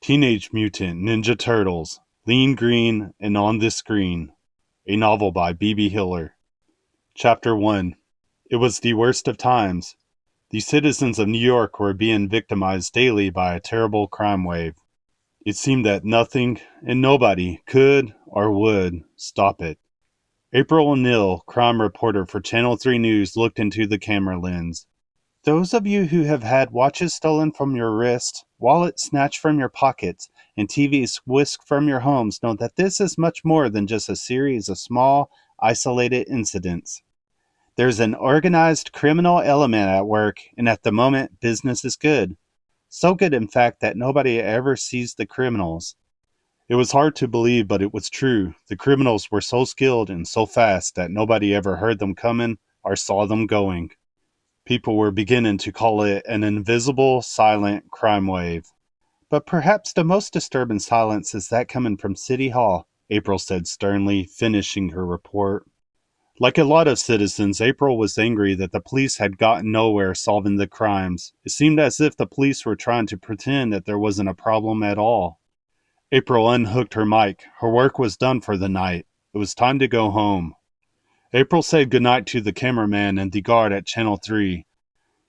Teenage Mutant Ninja Turtles, Lean Green and On This Screen, a novel by B.B. Hiller. Chapter 1. It was the worst of times. The citizens of New York were being victimized daily by a terrible crime wave. It seemed that nothing and nobody could or would stop it. April O'Neil, crime reporter for Channel 3 News, looked into the camera lens. Those of you who have had watches stolen from your wrists, wallets snatched from your pockets, and TVs whisked from your homes know that this is much more than just a series of small, isolated incidents. There's an organized criminal element at work, and at the moment, business is good. So good, in fact, that nobody ever sees the criminals. It was hard to believe, but it was true. The criminals were so skilled and so fast that nobody ever heard them coming or saw them going. People were beginning to call it an invisible, silent crime wave. But perhaps the most disturbing silence is that coming from City Hall, April said sternly, finishing her report. Like a lot of citizens, April was angry that the police had gotten nowhere solving the crimes. It seemed as if the police were trying to pretend that there wasn't a problem at all. April unhooked her mic. Her work was done for the night. It was time to go home. April said goodnight to the cameraman and the guard at Channel 3.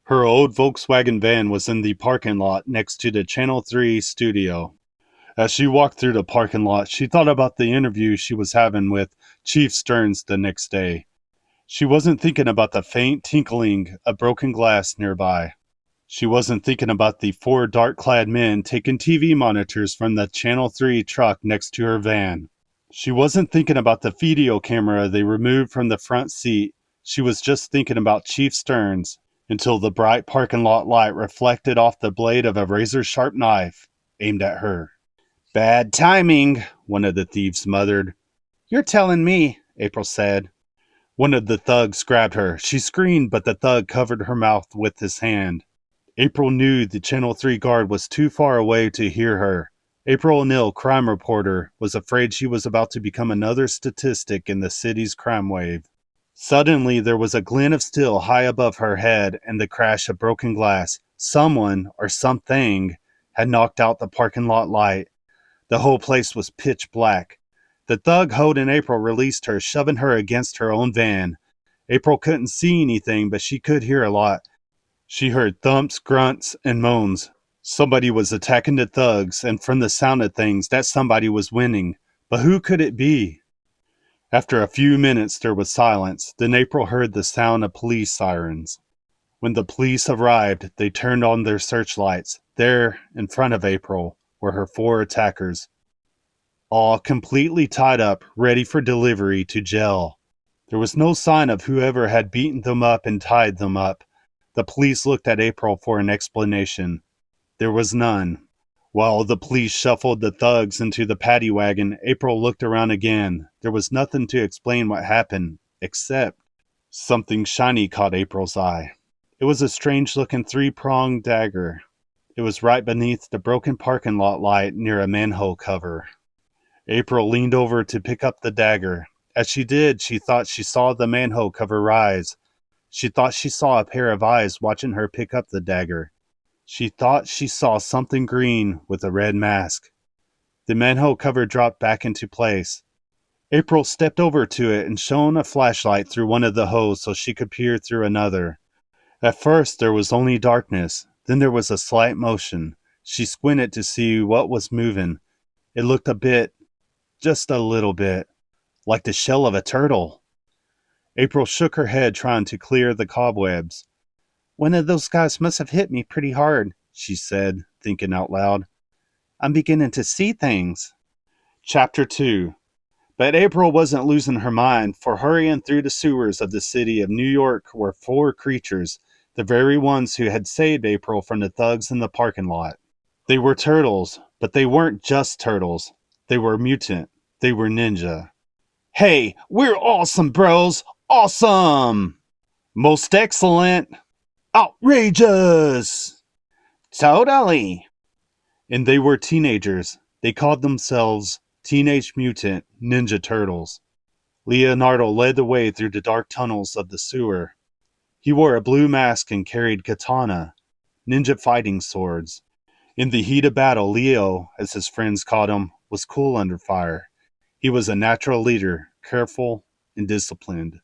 Her old Volkswagen van was in the parking lot next to the Channel 3 studio. As she walked through the parking lot, she thought about the interview she was having with Chief Stearns the next day. She wasn't thinking about the faint tinkling of broken glass nearby. She wasn't thinking about the four dark-clad men taking TV monitors from the Channel 3 truck next to her van. She wasn't thinking about the video camera they removed from the front seat. She was just thinking about Chief Stearns, until the bright parking lot light reflected off the blade of a razor-sharp knife aimed at her. "Bad timing," one of the thieves muttered. "You're telling me," April said. One of the thugs grabbed her. She screamed, but the thug covered her mouth with his hand. April knew the Channel 3 guard was too far away to hear her. April O'Neil, crime reporter, was afraid she was about to become another statistic in the city's crime wave. Suddenly, there was a glint of steel high above her head and the crash of broken glass. Someone, or something, had knocked out the parking lot light. The whole place was pitch black. The thug holding April released her, shoving her against her own van. April couldn't see anything, but she could hear a lot. She heard thumps, grunts, and moans. Somebody was attacking the thugs, and from the sound of things, that somebody was winning. But who could it be? After a few minutes, there was silence. Then April heard the sound of police sirens. When the police arrived, they turned on their searchlights. There, in front of April, were her four attackers, all completely tied up, ready for delivery to jail. There was no sign of whoever had beaten them up and tied them up. The police looked at April for an explanation. There was none. While the police shuffled the thugs into the paddy wagon, April looked around again. There was nothing to explain what happened, except something shiny caught April's eye. It was a strange-looking three-pronged dagger. It was right beneath the broken parking lot light near a manhole cover. April leaned over to pick up the dagger. As she did, she thought she saw the manhole cover rise. She thought she saw a pair of eyes watching her pick up the dagger. She thought she saw something green with a red mask. The manhole cover dropped back into place. April stepped over to it and shone a flashlight through one of the holes so she could peer through another. At first there was only darkness. Then there was a slight motion. She squinted to see what was moving. It looked a bit, just a little bit, like the shell of a turtle. April shook her head, trying to clear the cobwebs. "One of those guys must have hit me pretty hard," she said, thinking out loud. "I'm beginning to see things." Chapter 2. But April wasn't losing her mind, for hurrying through the sewers of the city of New York were four creatures, the very ones who had saved April from the thugs in the parking lot. They were turtles, but they weren't just turtles. They were mutant. They were ninja. "Hey, we're awesome, bros! Awesome! Most excellent! Outrageous! Totally!" And they were teenagers. They called themselves Teenage Mutant Ninja Turtles. Leonardo led the way through the dark tunnels of the sewer. He wore a blue mask and carried katana, ninja fighting swords. In the heat of battle, Leo, as his friends called him, was cool under fire. He was a natural leader, careful and disciplined.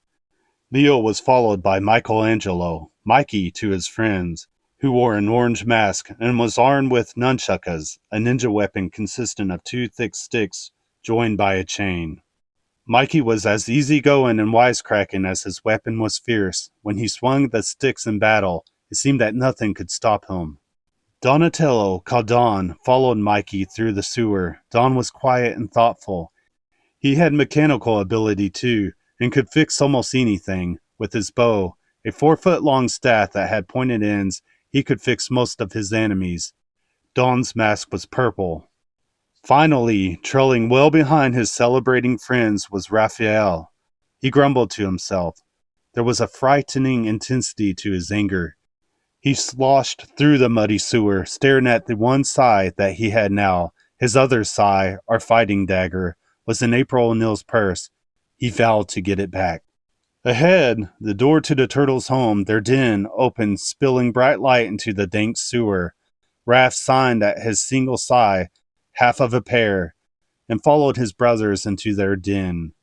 Leo was followed by Michelangelo, Mikey to his friends, who wore an orange mask and was armed with nunchuckas, a ninja weapon consisting of two thick sticks joined by a chain. Mikey was as easygoing and wisecracking as his weapon was fierce. When he swung the sticks in battle, it seemed that nothing could stop him. Donatello, called Don, followed Mikey through the sewer. Don was quiet and thoughtful. He had mechanical ability too, and could fix almost anything. With his bow, a 4-foot-long staff that had pointed ends, he could fix most of his enemies. Don's mask was purple. Finally, trailing well behind his celebrating friends was Raphael. He grumbled to himself. There was a frightening intensity to his anger. He sloshed through the muddy sewer, staring at the one sigh that he had now. His other sigh, or fighting dagger, was in April O'Neil's purse. He vowed to get it back. Ahead, the door to the turtles' home, their den, opened, spilling bright light into the dank sewer. Raph signed at his single sigh, half of a pear, and followed his brothers into their den.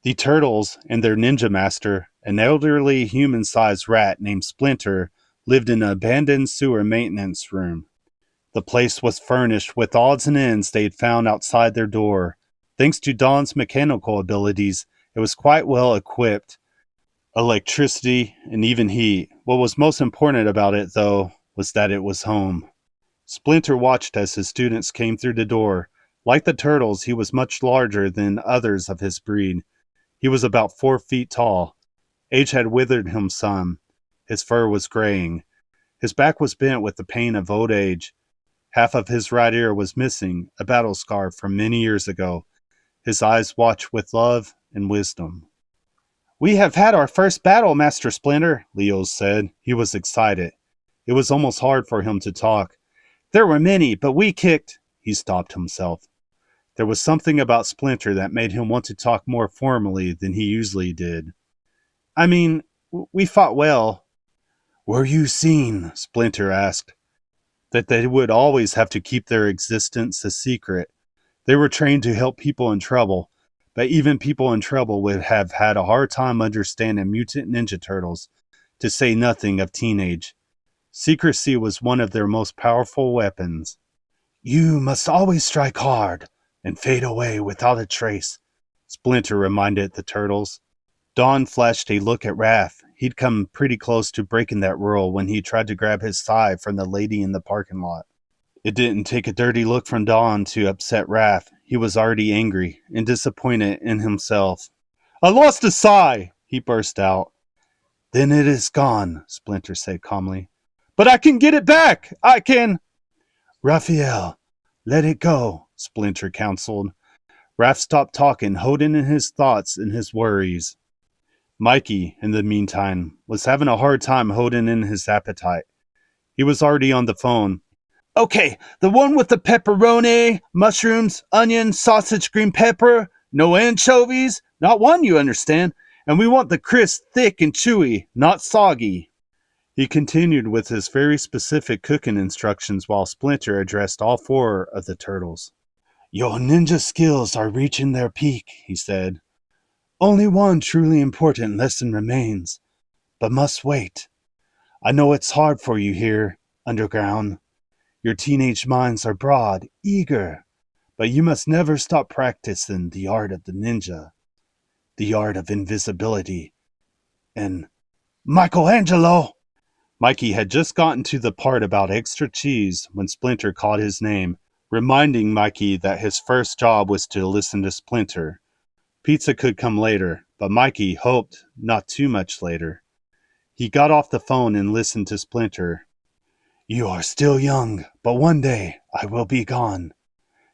The turtles and their ninja master, an elderly human-sized rat named Splinter, lived in an abandoned sewer maintenance room. The place was furnished with odds and ends they had found outside their door. Thanks to Don's mechanical abilities, it was quite well equipped. Electricity and even heat. What was most important about it, though, was that it was home. Splinter watched as his students came through the door. Like the turtles, he was much larger than others of his breed. He was about 4 feet tall. Age had withered him some. His fur was graying. His back was bent with the pain of old age. Half of his right ear was missing, a battle scar from many years ago. His eyes watched with love and wisdom. "We have had our first battle, Master Splinter," Leo said. He was excited. It was almost hard for him to talk. "There were many, but we kicked—" He stopped himself. There was something about Splinter that made him want to talk more formally than he usually did. "I mean, we fought well." "Were you seen?" Splinter asked. That they would always have to keep their existence a secret. They were trained to help people in trouble, but even people in trouble would have had a hard time understanding mutant ninja turtles, to say nothing of teenage. Secrecy was one of their most powerful weapons. "You must always strike hard and fade away without a trace," Splinter reminded the turtles. Don flashed a look at Raph. He'd come pretty close to breaking that rule when he tried to grab his thigh from the lady in the parking lot. It didn't take a dirty look from Don to upset Raph. He was already angry and disappointed in himself. "I lost a sigh!" he burst out. "Then it is gone," Splinter said calmly. "But I can get it back! I can—" "Raphael, let it go," Splinter counseled. Raph stopped talking, holding in his thoughts and his worries. Mikey, in the meantime, was having a hard time holding in his appetite. He was already on the phone. "Okay, the one with the pepperoni, mushrooms, onion, sausage, green pepper, no anchovies, not one, you understand, and we want the crisp, thick, and chewy, not soggy." He continued with his very specific cooking instructions while Splinter addressed all 4 of the turtles. "Your ninja skills are reaching their peak," he said. "Only one truly important lesson remains, but must wait. I know it's hard for you here, underground. Your teenage minds are broad, eager, but you must never stop practicing the art of the ninja, the art of invisibility, and Michelangelo!" Mikey had just gotten to the part about extra cheese when Splinter called his name, reminding Mikey that his first job was to listen to Splinter. Pizza could come later, but Mikey hoped not too much later. He got off the phone and listened to Splinter. "You are still young, but one day I will be gone.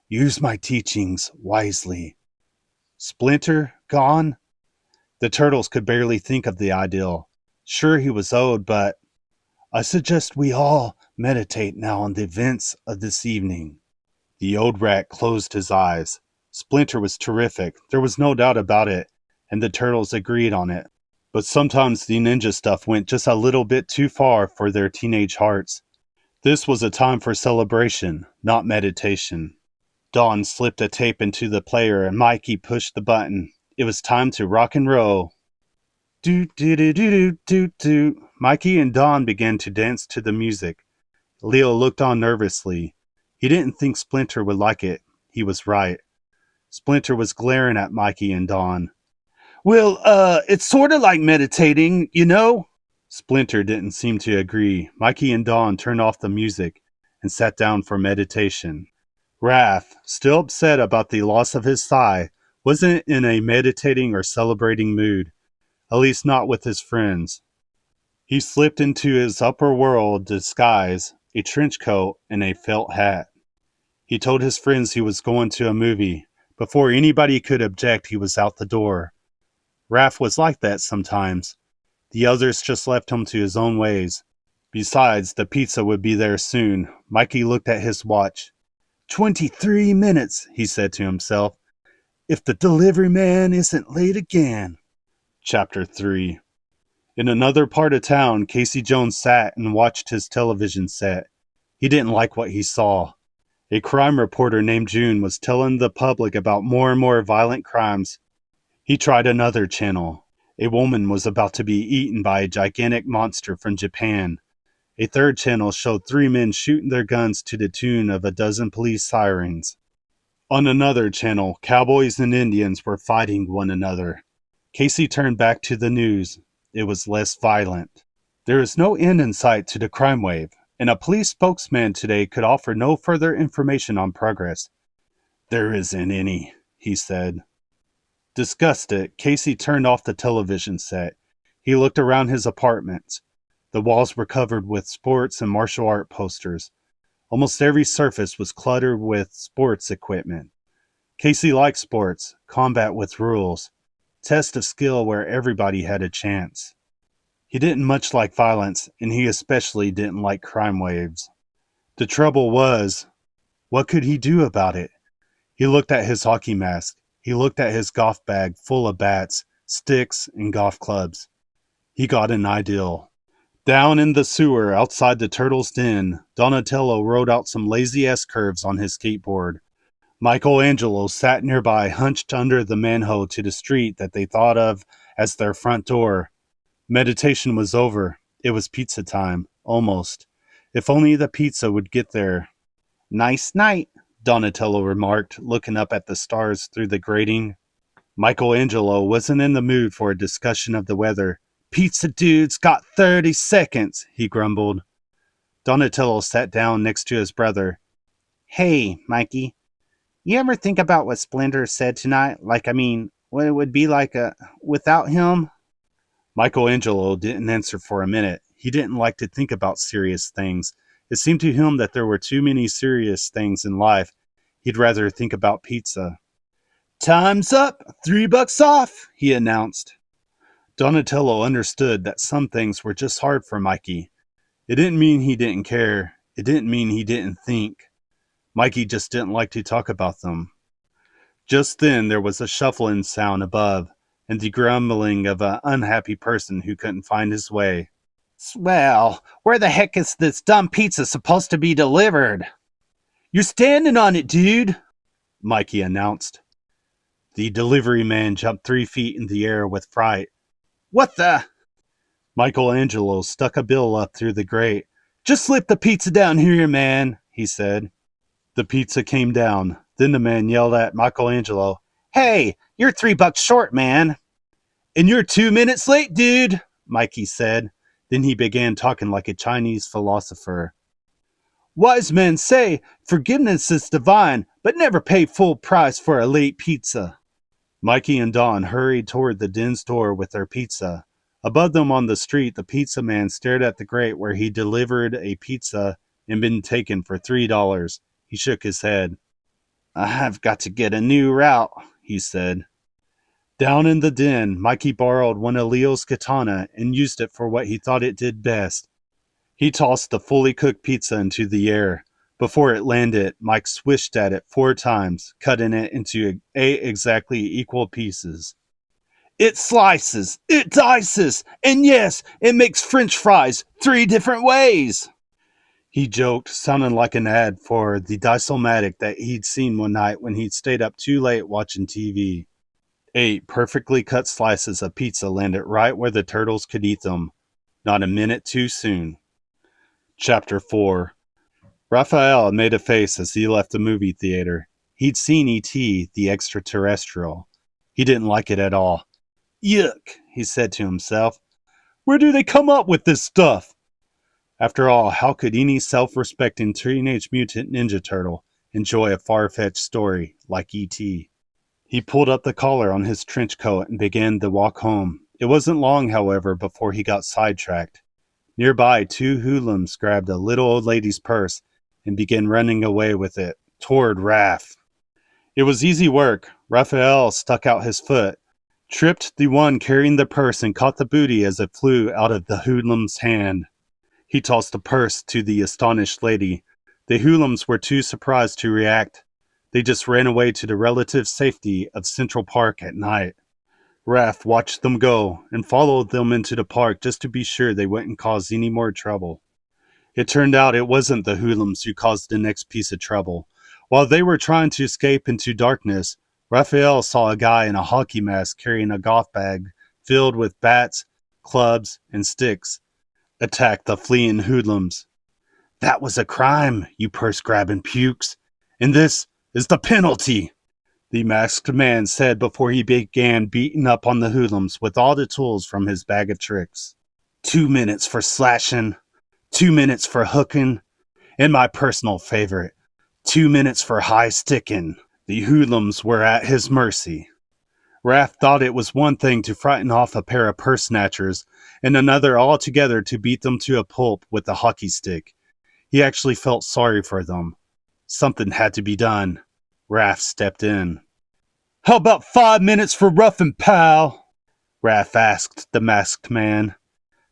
Use my teachings wisely." Splinter gone? The turtles could barely think of the ideal. Sure, he was old, but I suggest we all meditate now on the events of this evening. The old rat closed his eyes. Splinter was terrific, there was no doubt about it, and the turtles agreed on it. But sometimes the ninja stuff went just a little bit too far for their teenage hearts. This was a time for celebration, not meditation. Dawn slipped a tape into the player and Mikey pushed the button. It was time to rock and roll. Do do do do do do do. Mikey and Dawn began to dance to the music. Leo looked on nervously. He didn't think Splinter would like it. He was right. Splinter was glaring at Mikey and Dawn. Well, it's sort of like meditating, you know? Splinter didn't seem to agree. Mikey and Dawn turned off the music and sat down for meditation. Raph, still upset about the loss of his thigh, wasn't in a meditating or celebrating mood, at least not with his friends. He slipped into his upper world disguise, a trench coat, and a felt hat. He told his friends he was going to a movie. Before anybody could object, he was out the door. Raph was like that sometimes. The others just left him to his own ways. Besides, the pizza would be there soon. Mikey looked at his watch. 23 minutes, he said to himself. If the delivery man isn't late again. Chapter 3. In another part of town, Casey Jones sat and watched his television set. He didn't like what he saw. A crime reporter named June was telling the public about more and more violent crimes. He tried another channel. A woman was about to be eaten by a gigantic monster from Japan. A third channel showed 3 men shooting their guns to the tune of a dozen police sirens. On another channel, cowboys and Indians were fighting one another. Casey turned back to the news. It was less violent. There is no end in sight to the crime wave, and a police spokesman today could offer no further information on progress. There isn't any, he said. Disgusted, Casey turned off the television set. He looked around his apartment. The walls were covered with sports and martial art posters. Almost every surface was cluttered with sports equipment. Casey liked sports, combat with rules, test of skill where everybody had a chance. He didn't much like violence, and he especially didn't like crime waves. The trouble was, what could he do about it? He looked at his hockey mask. He looked at his golf bag full of bats, sticks, and golf clubs. He got an idea. Down in the sewer outside the Turtle's Den, Donatello rode out some lazy S-curves on his skateboard. Michelangelo sat nearby, hunched under the manhole to the street that they thought of as their front door. Meditation was over. It was pizza time, almost. If only the pizza would get there. Nice night, Donatello remarked, looking up at the stars through the grating. Michelangelo wasn't in the mood for a discussion of the weather. Pizza dude's got 30 seconds, he grumbled. Donatello sat down next to his brother. Hey, Mikey, you ever think about what Splinter said tonight? What it would be like without him? Michelangelo didn't answer for a minute. He didn't like to think about serious things. It seemed to him that there were too many serious things in life. He'd rather think about pizza. Time's up! $3 off, he announced. Donatello understood that some things were just hard for Mikey. It didn't mean he didn't care. It didn't mean he didn't think. Mikey just didn't like to talk about them. Just then there was a shuffling sound above, and the grumbling of an unhappy person who couldn't find his way. Well, where the heck is this dumb pizza supposed to be delivered? You're standing on it, dude, Mikey announced. The delivery man jumped 3 feet in the air with fright. What the? Michelangelo stuck a bill up through the grate. Just slip the pizza down here, man, he said. The pizza came down. Then the man yelled at Michelangelo, Hey, you're $3 short, man. And you're 2 minutes late, dude, Mikey said. Then he began talking like a Chinese philosopher. Wise men say forgiveness is divine, but never pay full price for a late pizza. Mikey and Dawn hurried toward the den's door with their pizza. Above them on the street, the pizza man stared at the grate where he delivered a pizza and been taken for $3. He shook his head. I've got to get a new route, he said. Down in the den, Mikey borrowed one of Leo's katana and used it for what he thought it did best. He tossed the fully cooked pizza into the air. Before it landed, Mike swished at it 4 times, cutting it into 8 exactly equal pieces. It slices, it dices, and yes, it makes French fries 3 different ways. He joked, sounding like an ad for the Dysomatic that he'd seen one night when he'd stayed up too late watching TV. 8 perfectly cut slices of pizza landed right where the turtles could eat them, not a minute too soon. Chapter 4. Raphael made a face as he left the movie theater. He'd seen E.T., the extraterrestrial. He didn't like it at all. Yuck, he said to himself. Where do they come up with this stuff? After all, how could any self-respecting Teenage Mutant Ninja Turtle enjoy a far-fetched story like E.T.? He pulled up the collar on his trench coat and began the walk home. It wasn't long, however, before he got sidetracked. Nearby, 2 hoodlums grabbed a little old lady's purse and began running away with it, toward Raph. It was easy work. Raphael stuck out his foot, tripped the one carrying the purse, and caught the booty as it flew out of the hoodlum's hand. He tossed the purse to the astonished lady. The hoodlums were too surprised to react. They just ran away to the relative safety of Central Park at night. Raph watched them go and followed them into the park just to be sure they wouldn't cause any more trouble. It turned out it wasn't the hoodlums who caused the next piece of trouble. While they were trying to escape into darkness, Raphael saw a guy in a hockey mask carrying a golf bag filled with bats, clubs, and sticks attack the fleeing hoodlums. That was a crime, you purse-grabbing pukes, and this is the penalty, the masked man said before he began beating up on the hoodlums with all the tools from his bag of tricks. 2 minutes for slashing, 2 minutes for hooking, and my personal favorite, 2 minutes for high sticking. The hoodlums were at his mercy. Raph thought it was one thing to frighten off a pair of purse snatchers, and another altogether to beat them to a pulp with a hockey stick. He actually felt sorry for them. Something had to be done. Raph stepped in. How about 5 minutes for roughing, pal? Raph asked the masked man.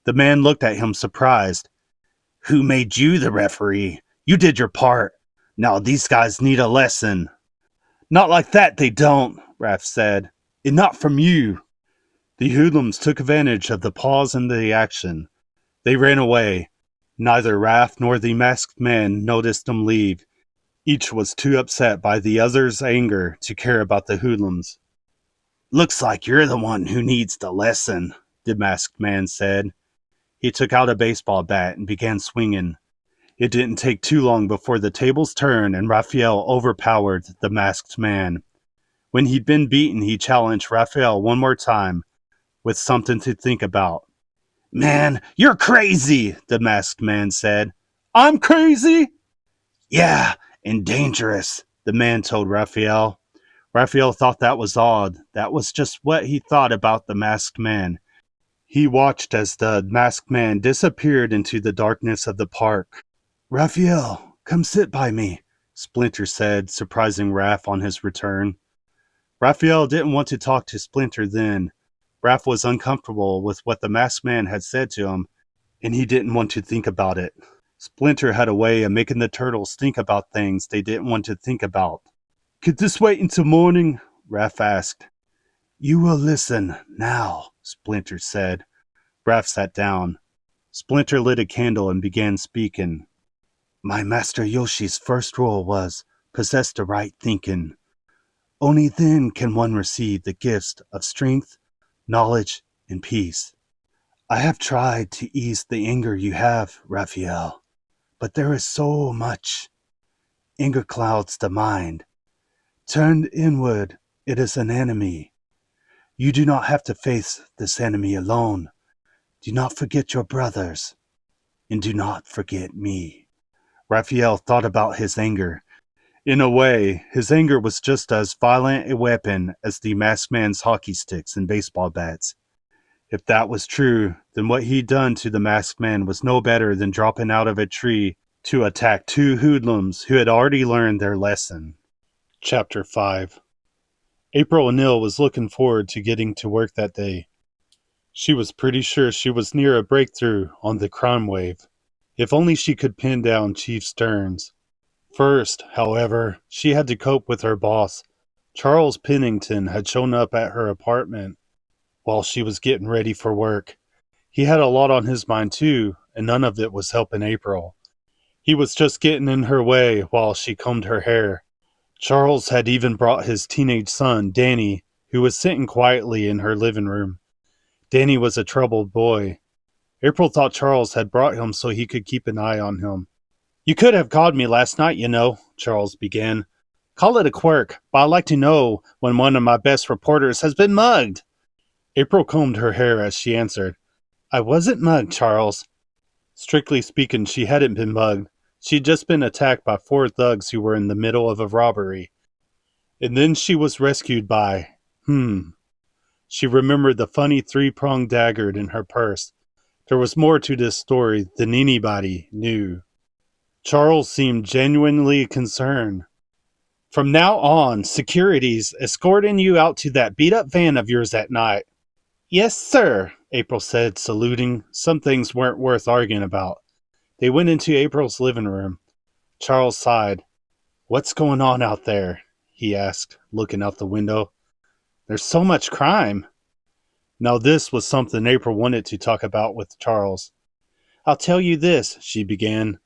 The man looked at him surprised. Who made you the referee? You did your part. Now these guys need a lesson. Not like that, they don't, Raph said. And not from you. The hoodlums took advantage of the pause in the action. They ran away. Neither Raph nor the masked man noticed them leave. Each was too upset by the other's anger to care about the hoodlums. Looks like you're the one who needs the lesson, the masked man said. He took out a baseball bat and began swinging. It didn't take too long before the tables turned and Raphael overpowered the masked man. When he'd been beaten, he challenged Raphael one more time, with something to think about. Man, you're crazy, the masked man said. I'm crazy? Yeah, and dangerous, the man told Raphael. Raphael thought that was odd. That was just what he thought about the masked man. He watched as the masked man disappeared into the darkness of the park. Raphael, come sit by me, Splinter said, surprising Raph on his return. Raphael didn't want to talk to Splinter then. Raph was uncomfortable with what the masked man had said to him, and he didn't want to think about it. Splinter had a way of making the turtles think about things they didn't want to think about. Could this wait until morning? Raph asked. You will listen now, Splinter said. Raph sat down. Splinter lit a candle and began speaking. My master Yoshi's first rule was, possess the right thinking. Only then can one receive the gifts of strength, knowledge, and peace. I have tried to ease the anger you have, Raphael, but there is so much. Anger clouds the mind. Turned inward, it is an enemy. You do not have to face this enemy alone. Do not forget your brothers, and do not forget me. Raphael thought about his anger. In a way, his anger was just as violent a weapon as the masked man's hockey sticks and baseball bats. If that was true, then what he'd done to the masked man was no better than dropping out of a tree to attack 2 hoodlums who had already learned their lesson. Chapter 5. April O'Neil was looking forward to getting to work that day. She was pretty sure she was near a breakthrough on the crime wave. If only she could pin down Chief Stearns. First, however, she had to cope with her boss. Charles Pennington had shown up at her apartment while she was getting ready for work. He had a lot on his mind too, and none of it was helping April. He was just getting in her way while she combed her hair. Charles had even brought his teenage son, Danny, who was sitting quietly in her living room. Danny was a troubled boy. April thought Charles had brought him so he could keep an eye on him. "You could have called me last night, you know," Charles began. "Call it a quirk, but I like to know when one of my best reporters has been mugged." April combed her hair as she answered, "I wasn't mugged, Charles." Strictly speaking, she hadn't been mugged. She'd just been attacked by 4 thugs who were in the middle of a robbery. And then she was rescued by... She remembered the funny 3-pronged dagger in her purse. There was more to this story than anybody knew. Charles seemed genuinely concerned. "From now on, security's escorting you out to that beat-up van of yours at night." "Yes, sir," April said, saluting. Some things weren't worth arguing about. They went into April's living room. Charles sighed. "What's going on out there?" he asked, looking out the window. "There's so much crime." Now this was something April wanted to talk about with Charles. "I'll tell you this," she began.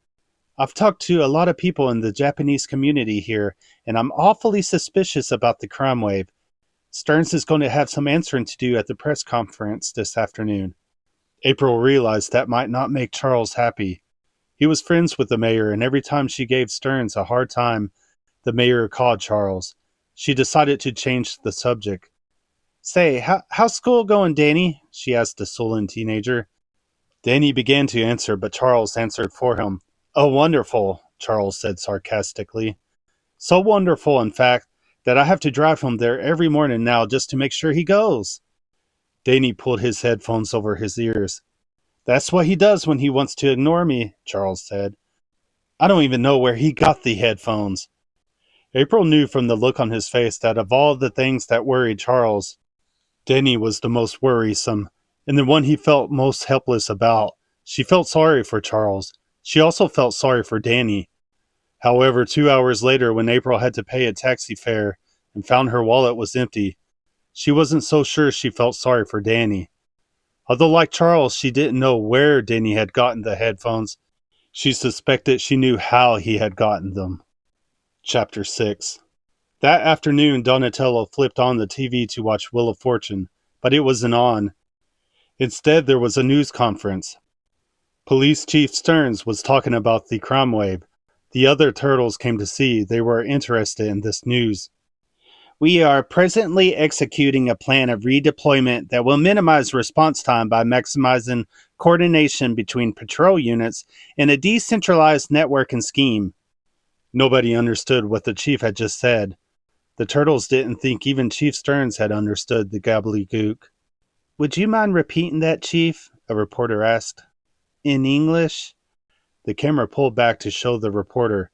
"I've talked to a lot of people in the Japanese community here, and I'm awfully suspicious about the crime wave. Stearns is going to have some answering to do at the press conference this afternoon." April realized that might not make Charles happy. He was friends with the mayor, and every time she gave Stearns a hard time, the mayor called Charles. She decided to change the subject. "Say, how's school going, Danny?" she asked the sullen teenager. Danny began to answer, but Charles answered for him. "Oh, wonderful," Charles said sarcastically. "So wonderful, in fact, that I have to drive him there every morning now just to make sure he goes." Danny pulled his headphones over his ears. "That's what he does when he wants to ignore me," Charles said. "I don't even know where he got the headphones." April knew from the look on his face that of all the things that worried Charles, Danny was the most worrisome, and the one he felt most helpless about. She felt sorry for Charles. She also felt sorry for Danny. However, 2 hours later, when April had to pay a taxi fare and found her wallet was empty, she wasn't so sure she felt sorry for Danny. Although, like Charles, she didn't know where Danny had gotten the headphones, she suspected she knew how he had gotten them. Chapter 6. That afternoon, Donatello flipped on the TV to watch Wheel of Fortune, but it wasn't on. Instead, there was a news conference. Police Chief Stearns was talking about the crime wave. The other turtles came to see. They were interested in this news. "We are presently executing a plan of redeployment that will minimize response time by maximizing coordination between patrol units in a decentralized network and scheme." Nobody understood what the chief had just said. The turtles didn't think even Chief Stearns had understood the gobbledygook. "Would you mind repeating that, Chief?" a reporter asked. "In English?" The camera pulled back to show the reporter.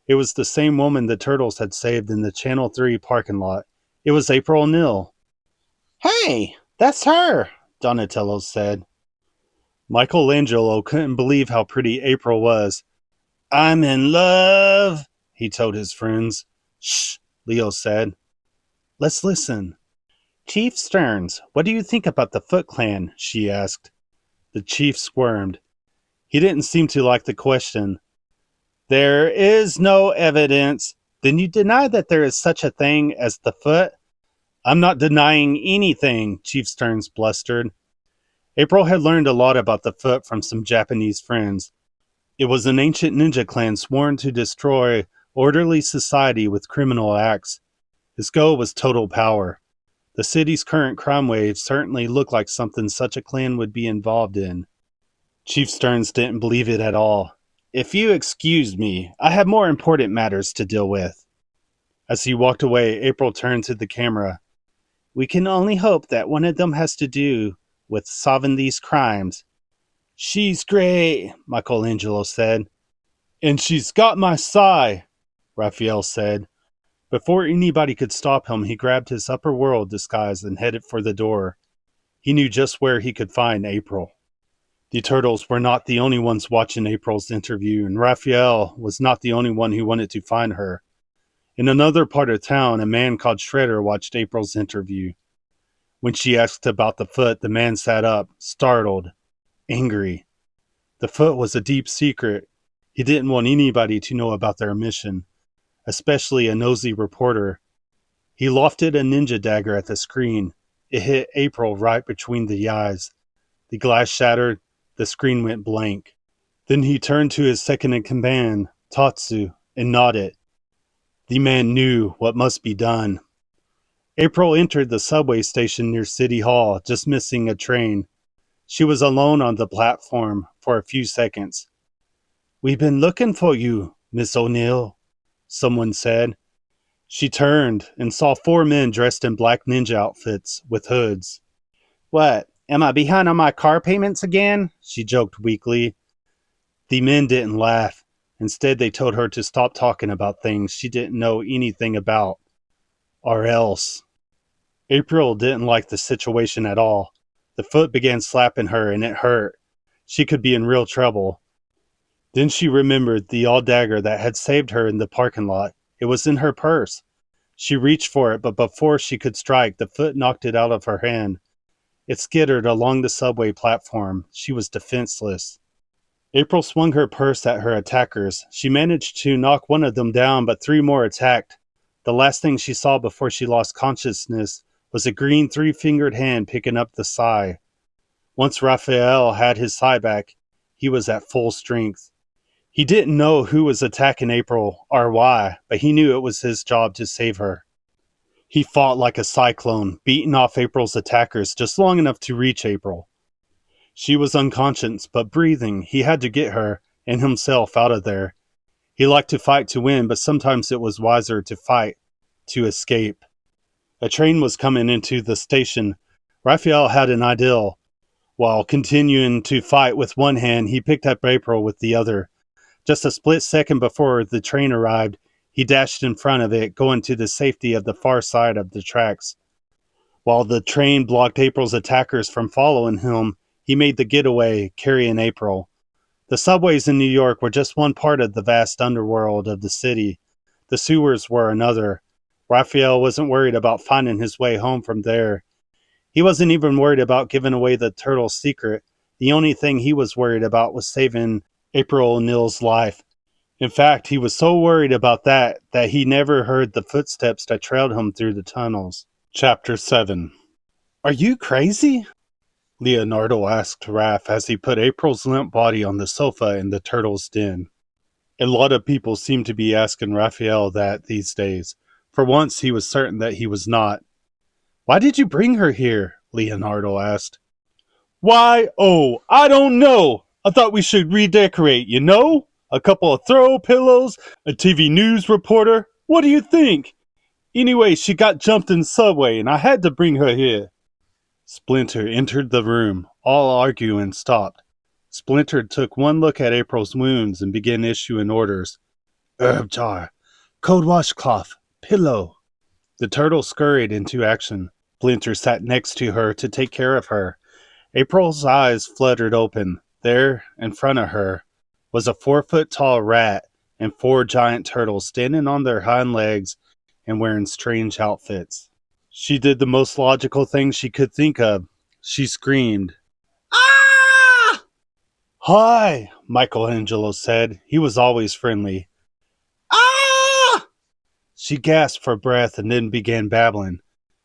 It was the same woman the turtles had saved in the Channel 3 parking lot. It was April O'Neil. "Hey, that's her," Donatello said. Michelangelo couldn't believe how pretty April was. "I'm in love," he told his friends. "Shh," Leo said. "Let's listen." "Chief Stearns, what do you think about the Foot Clan?" she asked. The chief squirmed. He didn't seem to like the question. "There is no evidence." "Then you deny that there is such a thing as the Foot?" "I'm not denying anything," Chief Stearns blustered. April had learned a lot about the Foot from some Japanese friends. It was an ancient ninja clan sworn to destroy orderly society with criminal acts. Its goal was total power. The city's current crime wave certainly looked like something such a clan would be involved in. Chief Stearns didn't believe it at all. "If you excuse me, I have more important matters to deal with." As he walked away, April turned to the camera. "We can only hope that one of them has to do with solving these crimes." "She's great," Michelangelo said. "And she's got my sai," Raphael said. Before anybody could stop him, he grabbed his upper world disguise and headed for the door. He knew just where he could find April. The turtles were not the only ones watching April's interview, and Raphael was not the only one who wanted to find her. In another part of town, a man called Shredder watched April's interview. When she asked about the Foot, the man sat up, startled, angry. The Foot was a deep secret. He didn't want anybody to know about their mission, especially a nosy reporter. He lofted a ninja dagger at the screen. It hit April right between the eyes. The glass shattered. The screen went blank. Then he turned to his second-in-command, Tatsu, and nodded. The man knew what must be done. April entered the subway station near City Hall, just missing a train. She was alone on the platform for a few seconds. "We've been looking for you, Miss O'Neill," someone said. She turned and saw 4 men dressed in black ninja outfits with hoods. "What, am I behind on my car payments again?" she joked weakly. The men didn't laugh. Instead, they told her to stop talking about things she didn't know anything about. Or else. April didn't like the situation at all. The foot began slapping her and it hurt. She could be in real trouble. Then she remembered the old dagger that had saved her in the parking lot. It was in her purse. She reached for it, but before she could strike, the foot knocked it out of her hand. It skittered along the subway platform. She was defenseless. April swung her purse at her attackers. She managed to knock one of them down, but 3 more attacked. The last thing she saw before she lost consciousness was a green 3-fingered hand picking up the sai. Once Raphael had his sai back, he was at full strength. He didn't know who was attacking April or why, but he knew it was his job to save her. He fought like a cyclone, beating off April's attackers just long enough to reach April. She was unconscious, but breathing. He had to get her and himself out of there. He liked to fight to win, but sometimes it was wiser to fight to escape. A train was coming into the station. Raphael had an idea. While continuing to fight with one hand, he picked up April with the other. Just a split second before the train arrived, he dashed in front of it, going to the safety of the far side of the tracks. While the train blocked April's attackers from following him, he made the getaway, carrying April. The subways in New York were just one part of the vast underworld of the city. The sewers were another. Raphael wasn't worried about finding his way home from there. He wasn't even worried about giving away the turtle's secret. The only thing he was worried about was saving April O'Neill's life. In fact, he was so worried about that he never heard the footsteps that trailed him through the tunnels. Chapter 7. "Are you crazy?" Leonardo asked Raph as he put April's limp body on the sofa in the turtle's den. A lot of people seem to be asking Raphael that these days. For once, he was certain that he was not. "Why did you bring her here?" Leonardo asked. "Why? Oh, I don't know. I thought we should redecorate, you know? A couple of throw pillows, a TV news reporter. What do you think? Anyway, she got jumped in the subway and I had to bring her here." Splinter entered the room. All arguing stopped. Splinter took one look at April's wounds and began issuing orders. "Herb jar, cold washcloth, pillow." The turtle scurried into action. Splinter sat next to her to take care of her. April's eyes fluttered open. There, in front of her, was a 4-foot-tall rat and 4 giant turtles standing on their hind legs and wearing strange outfits. She did the most logical thing she could think of. She screamed. "Ah!" "Hi," Michelangelo said. He was always friendly. "Ah!" She gasped for breath and then began babbling.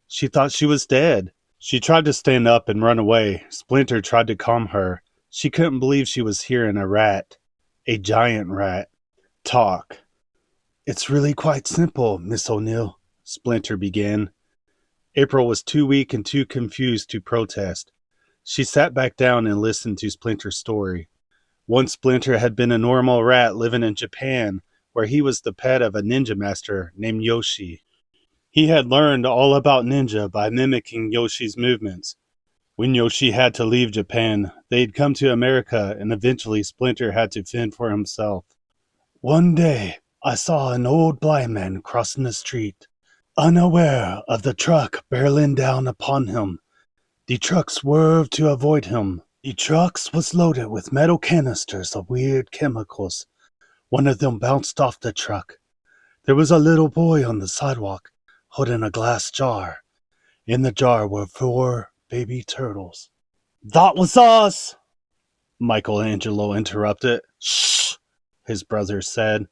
She thought she was dead. She tried to stand up and run away. Splinter tried to calm her. She couldn't believe she was hearing a rat. A giant rat. Talk. "It's really quite simple, Miss O'Neill," Splinter began. April was too weak and too confused to protest. She sat back down and listened to Splinter's story. Once Splinter had been a normal rat living in Japan, where he was the pet of a ninja master named Yoshi. He had learned all about ninja by mimicking Yoshi's movements. When Yoshi had to leave Japan, they'd come to America, and eventually Splinter had to fend for himself. "One day, I saw an old blind man crossing the street, unaware of the truck barreling down upon him. The truck swerved to avoid him. The truck was loaded with metal canisters of weird chemicals. One of them bounced off the truck. There was a little boy on the sidewalk holding a glass jar. In the jar were 4 baby turtles." "That was us!" Michelangelo interrupted. "Shh! his brothers said.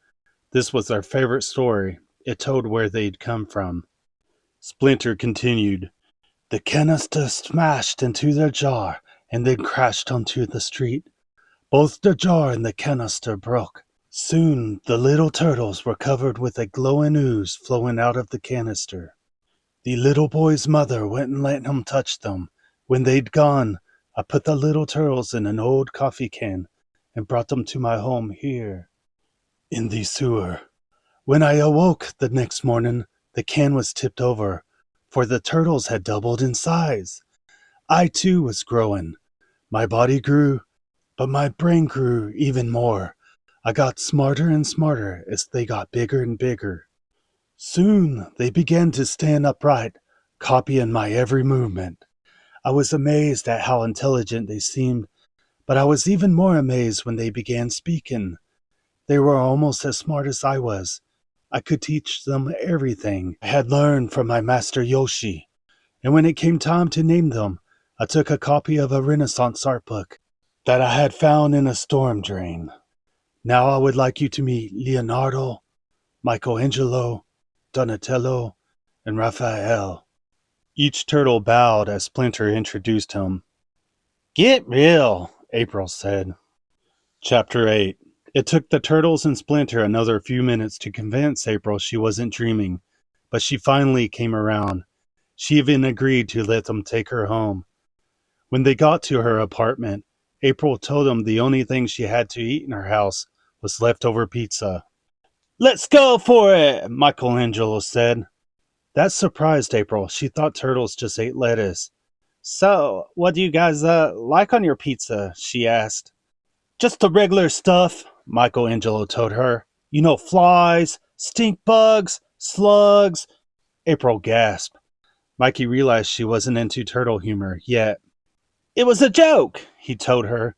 This was their favorite story. It told where they'd come from. Splinter continued. The canister smashed into the jar and then crashed onto the street. Both the jar and the canister broke. Soon the little turtles were covered with a glowing ooze flowing out of the canister. The little boy's mother wouldn't let him touch them. When they'd gone, I put the little turtles in an old coffee can and brought them to my home here, in the sewer. When I awoke the next morning, the can was tipped over, for the turtles had doubled in size. I too was growing. My body grew, but my brain grew even more. I got smarter and smarter as they got bigger and bigger. Soon they began to stand upright, copying my every movement. I was amazed at how intelligent they seemed, but I was even more amazed when they began speaking. They were almost as smart as I was. I could teach them everything I had learned from my master Yoshi. And when it came time to name them, I took a copy of a Renaissance art book that I had found in a storm drain. Now I would like you to meet Leonardo, Michelangelo, Donatello, and Raphael. Each turtle bowed as Splinter introduced him. Get real, April said. Chapter 8. It took the turtles and Splinter another few minutes to convince April she wasn't dreaming, but she finally came around. She even agreed to let them take her home. When they got to her apartment, April told them the only thing she had to eat in her house was leftover pizza. Let's go for it, Michelangelo said. That surprised April. She thought turtles just ate lettuce. So, what do you guys like on your pizza? She asked. Just the regular stuff, Michelangelo told her. You know, flies, stink bugs, slugs. April gasped. Mikey realized she wasn't into turtle humor yet. It was a joke, he told her.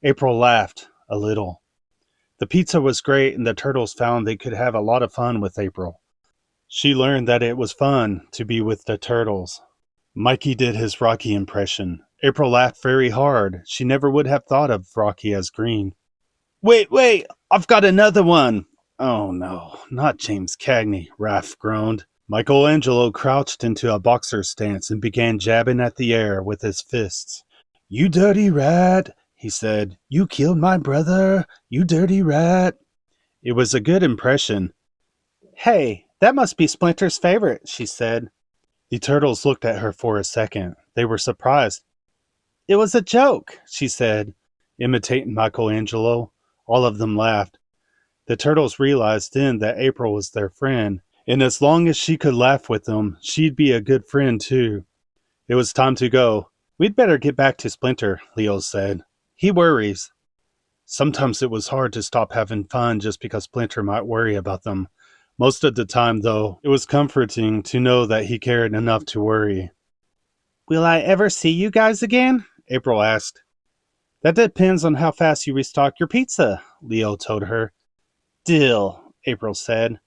April laughed a little. The pizza was great, and the turtles found they could have a lot of fun with April. She learned that it was fun to be with the turtles. Mikey did his Rocky impression. April laughed very hard. She never would have thought of Rocky as green. Wait, I've got another one. Oh no, not James Cagney, Raph groaned. Michelangelo crouched into a boxer stance and began jabbing at the air with his fists. You dirty rat, he said. You killed my brother, you dirty rat. It was a good impression. Hey, that must be Splinter's favorite, she said. The turtles looked at her for a second. They were surprised. It was a joke, she said, imitating Michelangelo. All of them laughed. The turtles realized then that April was their friend, and as long as she could laugh with them, she'd be a good friend too. It was time to go. We'd better get back to Splinter, Leo said. He worries. Sometimes it was hard to stop having fun just because Splinter might worry about them. Most of the time, though, it was comforting to know that he cared enough to worry. Will I ever see you guys again? April asked. That depends on how fast you restock your pizza, Leo told her. Deal, April said.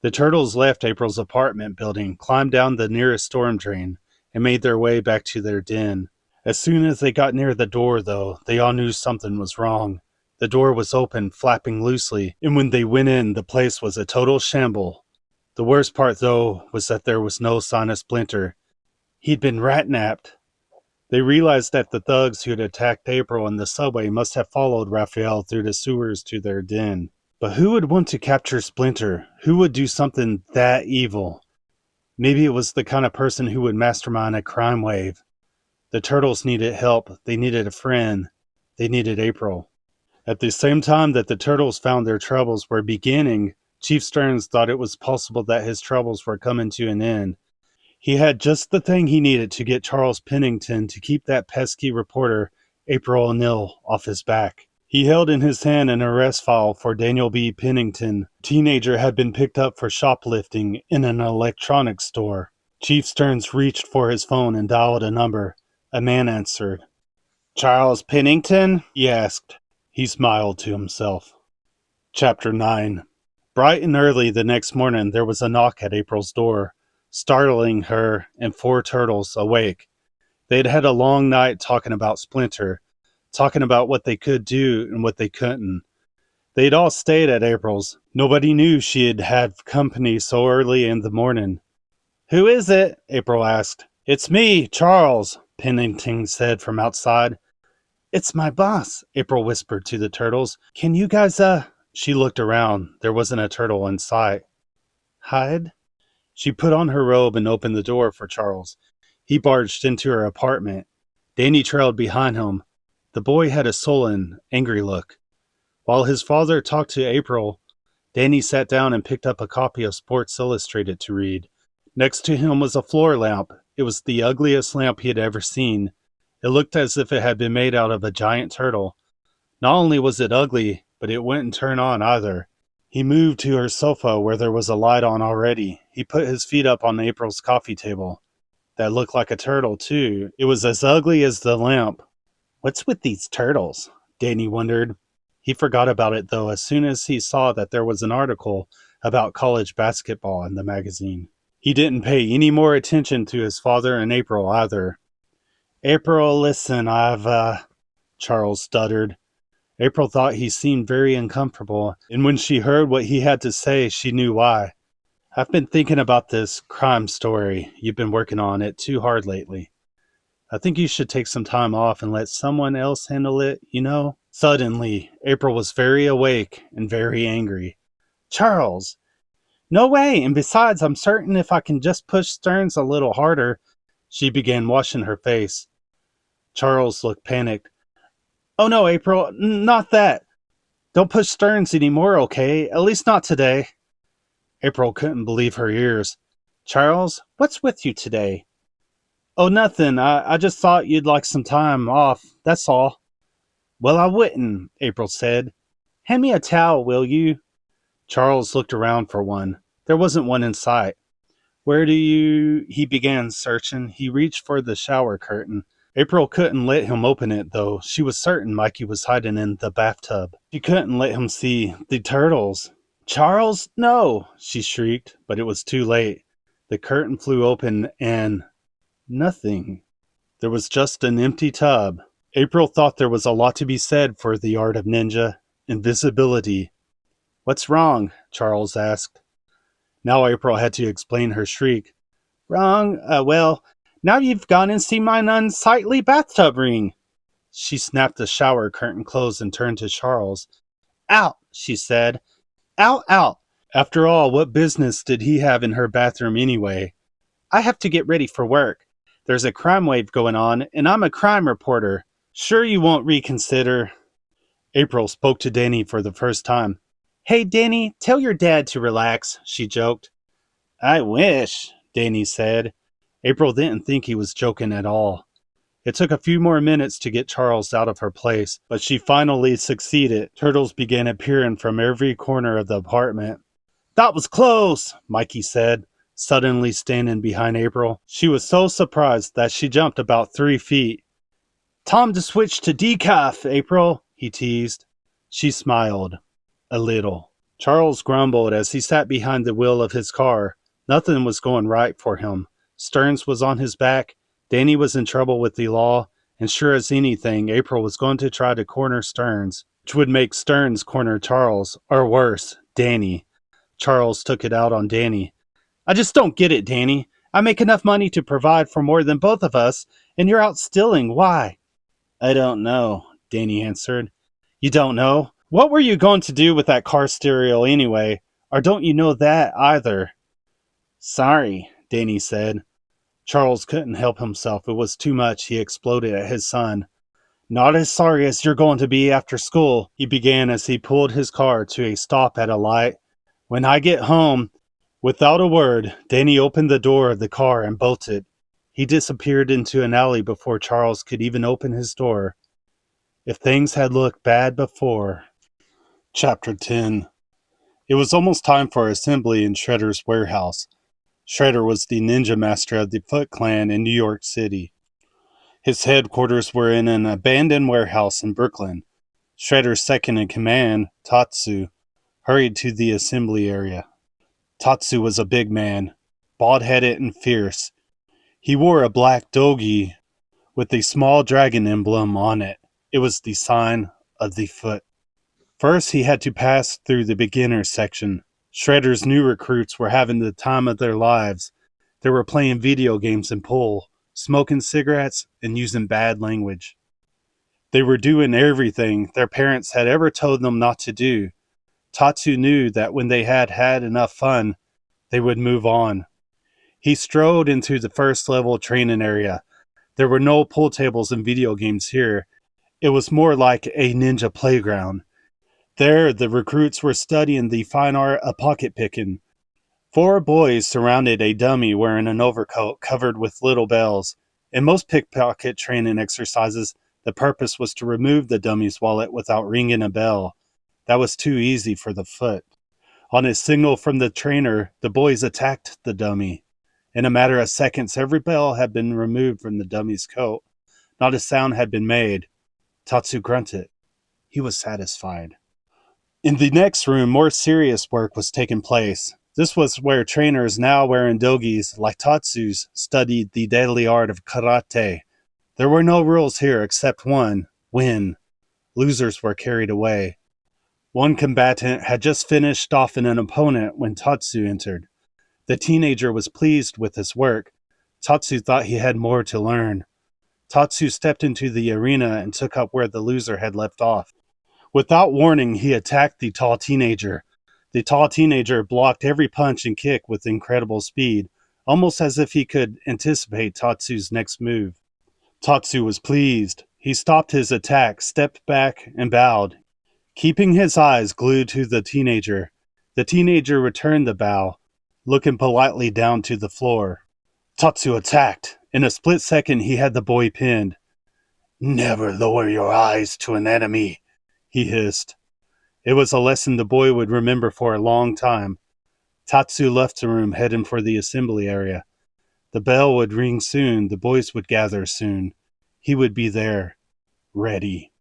The turtles left April's apartment building, climbed down the nearest storm drain, and made their way back to their den. As soon as they got near the door, though, they all knew something was wrong. The door was open, flapping loosely, and when they went in, the place was a total shamble. The worst part, though, was that there was no sign of Splinter. He'd been rat-napped. They realized that the thugs who had attacked April in the subway must have followed Raphael through the sewers to their den. But who would want to capture Splinter? Who would do something that evil? Maybe it was the kind of person who would mastermind a crime wave. The turtles needed help. They needed a friend. They needed April. At the same time that the turtles found their troubles were beginning, Chief Stearns thought it was possible that his troubles were coming to an end. He had just the thing he needed to get Charles Pennington to keep that pesky reporter, April O'Neil, off his back. He held in his hand an arrest file for Daniel B. Pennington. A teenager had been picked up for shoplifting in an electronics store. Chief Stearns reached for his phone and dialed a number. A man answered. Charles Pennington? He asked. He smiled to himself. Chapter 9. Bright and early the next morning, there was a knock at April's door, startling her and 4 turtles awake. They had had a long night talking about Splinter, talking about what they could do and what they couldn't. They'd all stayed at April's. Nobody knew she had had company so early in the morning. "Who is it?" April asked. "It's me, Charles," Pennington said from outside. "It's my boss," April whispered to the turtles. "Can you guys, She looked around. There wasn't a turtle in sight. "Hide?" She put on her robe and opened the door for Charles. He barged into her apartment. Danny trailed behind him. The boy had a sullen, angry look. While his father talked to April, Danny sat down and picked up a copy of Sports Illustrated to read. Next to him was a floor lamp. It was the ugliest lamp he had ever seen. It looked as if it had been made out of a giant turtle. Not only was it ugly, but it wouldn't turn on either. He moved to her sofa where there was a light on already. He put his feet up on April's coffee table. That looked like a turtle, too. It was as ugly as the lamp. "What's with these turtles?" Danny wondered. He forgot about it, though, as soon as he saw that there was an article about college basketball in the magazine. He didn't pay any more attention to his father and April either. "April, listen, Charles stuttered. April thought he seemed very uncomfortable, and when she heard what he had to say, she knew why. "I've been thinking about this crime story you've been working on it too hard lately. I think you should take some time off and let someone else handle it, you know?" Suddenly, April was very awake and very angry. "Charles! No way! And besides, I'm certain if I can just push Stearns a little harder." She began washing her face. Charles looked panicked. "Oh no, April, not that. Don't push Stearns anymore, okay? At least not today." April couldn't believe her ears. "Charles, what's with you today?" "Oh, nothing. I just thought you'd like some time off, that's all." "Well, I wouldn't," April said. "Hand me a towel, will you?" Charles looked around for one. There wasn't one in sight. "Where do you—" He began searching. He reached for the shower curtain. April couldn't let him open it, though. She was certain Mikey was hiding in the bathtub. She couldn't let him see the turtles. "Charles, no!" she shrieked, but it was too late. The curtain flew open and nothing. There was just an empty tub. April thought there was a lot to be said for the art of ninja, invisibility. "What's wrong?" Charles asked. Now April had to explain her shriek. "Wrong? Well, now you've gone and seen mine unsightly bathtub ring." She snapped the shower curtain closed and turned to Charles. "Out," she said. "Out, out." After all, what business did he have in her bathroom anyway? "I have to get ready for work. There's a crime wave going on, and I'm a crime reporter. Sure you won't reconsider?" April spoke to Danny for the first time. "Hey, Danny, tell your dad to relax," she joked. "I wish," Danny said. April didn't think he was joking at all. It took a few more minutes to get Charles out of her place, but she finally succeeded. Turtles began appearing from every corner of the apartment. "That was close," Mikey said, suddenly standing behind April. She was so surprised that she jumped about 3 feet. "Time to switch to decaf, April," he teased. She smiled. A little. Charles grumbled as he sat behind the wheel of his car. Nothing was going right for him. Stearns was on his back, Danny was in trouble with the law, and sure as anything, April was going to try to corner Stearns, which would make Stearns corner Charles, or worse, Danny. Charles took it out on Danny. "I just don't get it, Danny. I make enough money to provide for more than both of us, and you're out stealing. Why?" "I don't know," Danny answered. "You don't know? What were you going to do with that car stereo anyway? Or don't you know that either?" "Sorry," Danny said. Charles couldn't help himself. It was too much. He exploded at his son. "Not as sorry as you're going to be after school," he began as he pulled his car to a stop at a light. "When I get home—" Without a word, Danny opened the door of the car and bolted. He disappeared into an alley before Charles could even open his door. If things had looked bad before. Chapter 10. It was almost time for assembly in Shredder's warehouse. Shredder was the ninja master of the Foot Clan in New York City. His headquarters were in an abandoned warehouse in Brooklyn. Shredder's second in command, Tatsu, hurried to the assembly area. Tatsu was a big man, bald-headed and fierce. He wore a black dogi with a small dragon emblem on it. It was the sign of the Foot. First, he had to pass through the beginners section. Shredder's new recruits were having the time of their lives. They were playing video games in pool, smoking cigarettes, and using bad language. They were doing everything their parents had ever told them not to do. Tatsu knew that when they had had enough fun, they would move on. He strode into the first level training area. There were no pool tables and video games here. It was more like a ninja playground. There, the recruits were studying the fine art of pocket picking. 4 boys surrounded a dummy wearing an overcoat covered with little bells. In most pickpocket training exercises, the purpose was to remove the dummy's wallet without ringing a bell. That was too easy for the foot. On a signal from the trainer, the boys attacked the dummy. In a matter of seconds, every bell had been removed from the dummy's coat. Not a sound had been made. Tatsu grunted. He was satisfied. In the next room, more serious work was taking place. This was where trainers now wearing dogis like Tatsu's studied the deadly art of karate. There were no rules here except one: win. Losers were carried away. One combatant had just finished off an opponent when Tatsu entered. The teenager was pleased with his work. Tatsu thought he had more to learn. Tatsu stepped into the arena and took up where the loser had left off. Without warning, he attacked the tall teenager. The tall teenager blocked every punch and kick with incredible speed, almost as if he could anticipate Tatsu's next move. Tatsu was pleased. He stopped his attack, stepped back, and bowed, keeping his eyes glued to the teenager. The teenager returned the bow, looking politely down to the floor. Tatsu attacked. In a split second, he had the boy pinned. "Never lower your eyes to an enemy," he hissed. It was a lesson the boy would remember for a long time. Tatsu left the room, heading for the assembly area. The bell would ring soon. The boys would gather soon. He would be there, ready.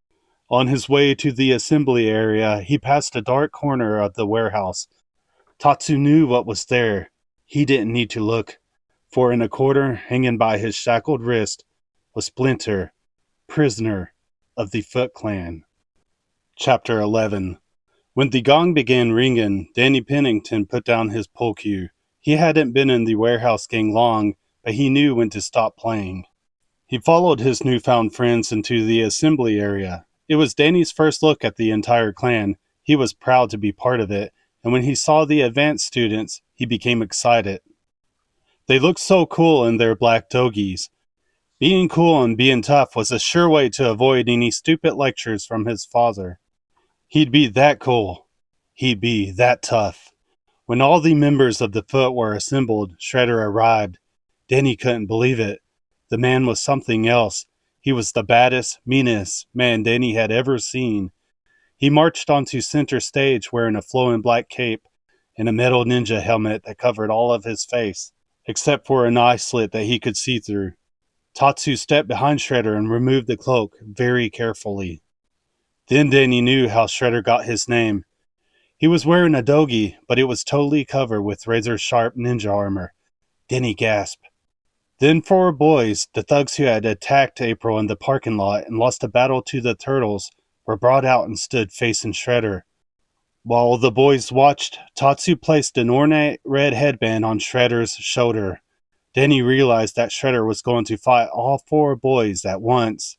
On his way to the assembly area, he passed a dark corner of the warehouse. Tatsu knew what was there. He didn't need to look, for in a corner, hanging by his shackled wrist, was Splinter, prisoner of the Foot Clan. Chapter 11. When the gong began ringing, Danny Pennington put down his pool cue. He hadn't been in the warehouse gang long, but he knew when to stop playing. He followed his newfound friends into the assembly area. It was Danny's first look at the entire clan. He was proud to be part of it, and when he saw the advanced students, he became excited. They looked so cool in their black doggies. Being cool and being tough was a sure way to avoid any stupid lectures from his father. He'd be that cool. He'd be that tough. When all the members of the Foot were assembled, Shredder arrived. Danny couldn't believe it. The man was something else. He was the baddest, meanest man Danny had ever seen. He marched onto center stage wearing a flowing black cape and a metal ninja helmet that covered all of his face, except for an eye slit that he could see through. Tatsu stepped behind Shredder and removed the cloak very carefully. Then Danny knew how Shredder got his name. He was wearing a dogi, but it was totally covered with razor-sharp ninja armor. Danny gasped. Then 4 boys, the thugs who had attacked April in the parking lot and lost a battle to the Turtles, were brought out and stood facing Shredder. While the boys watched, Tatsu placed an ornate red headband on Shredder's shoulder. Danny realized that Shredder was going to fight all 4 boys at once,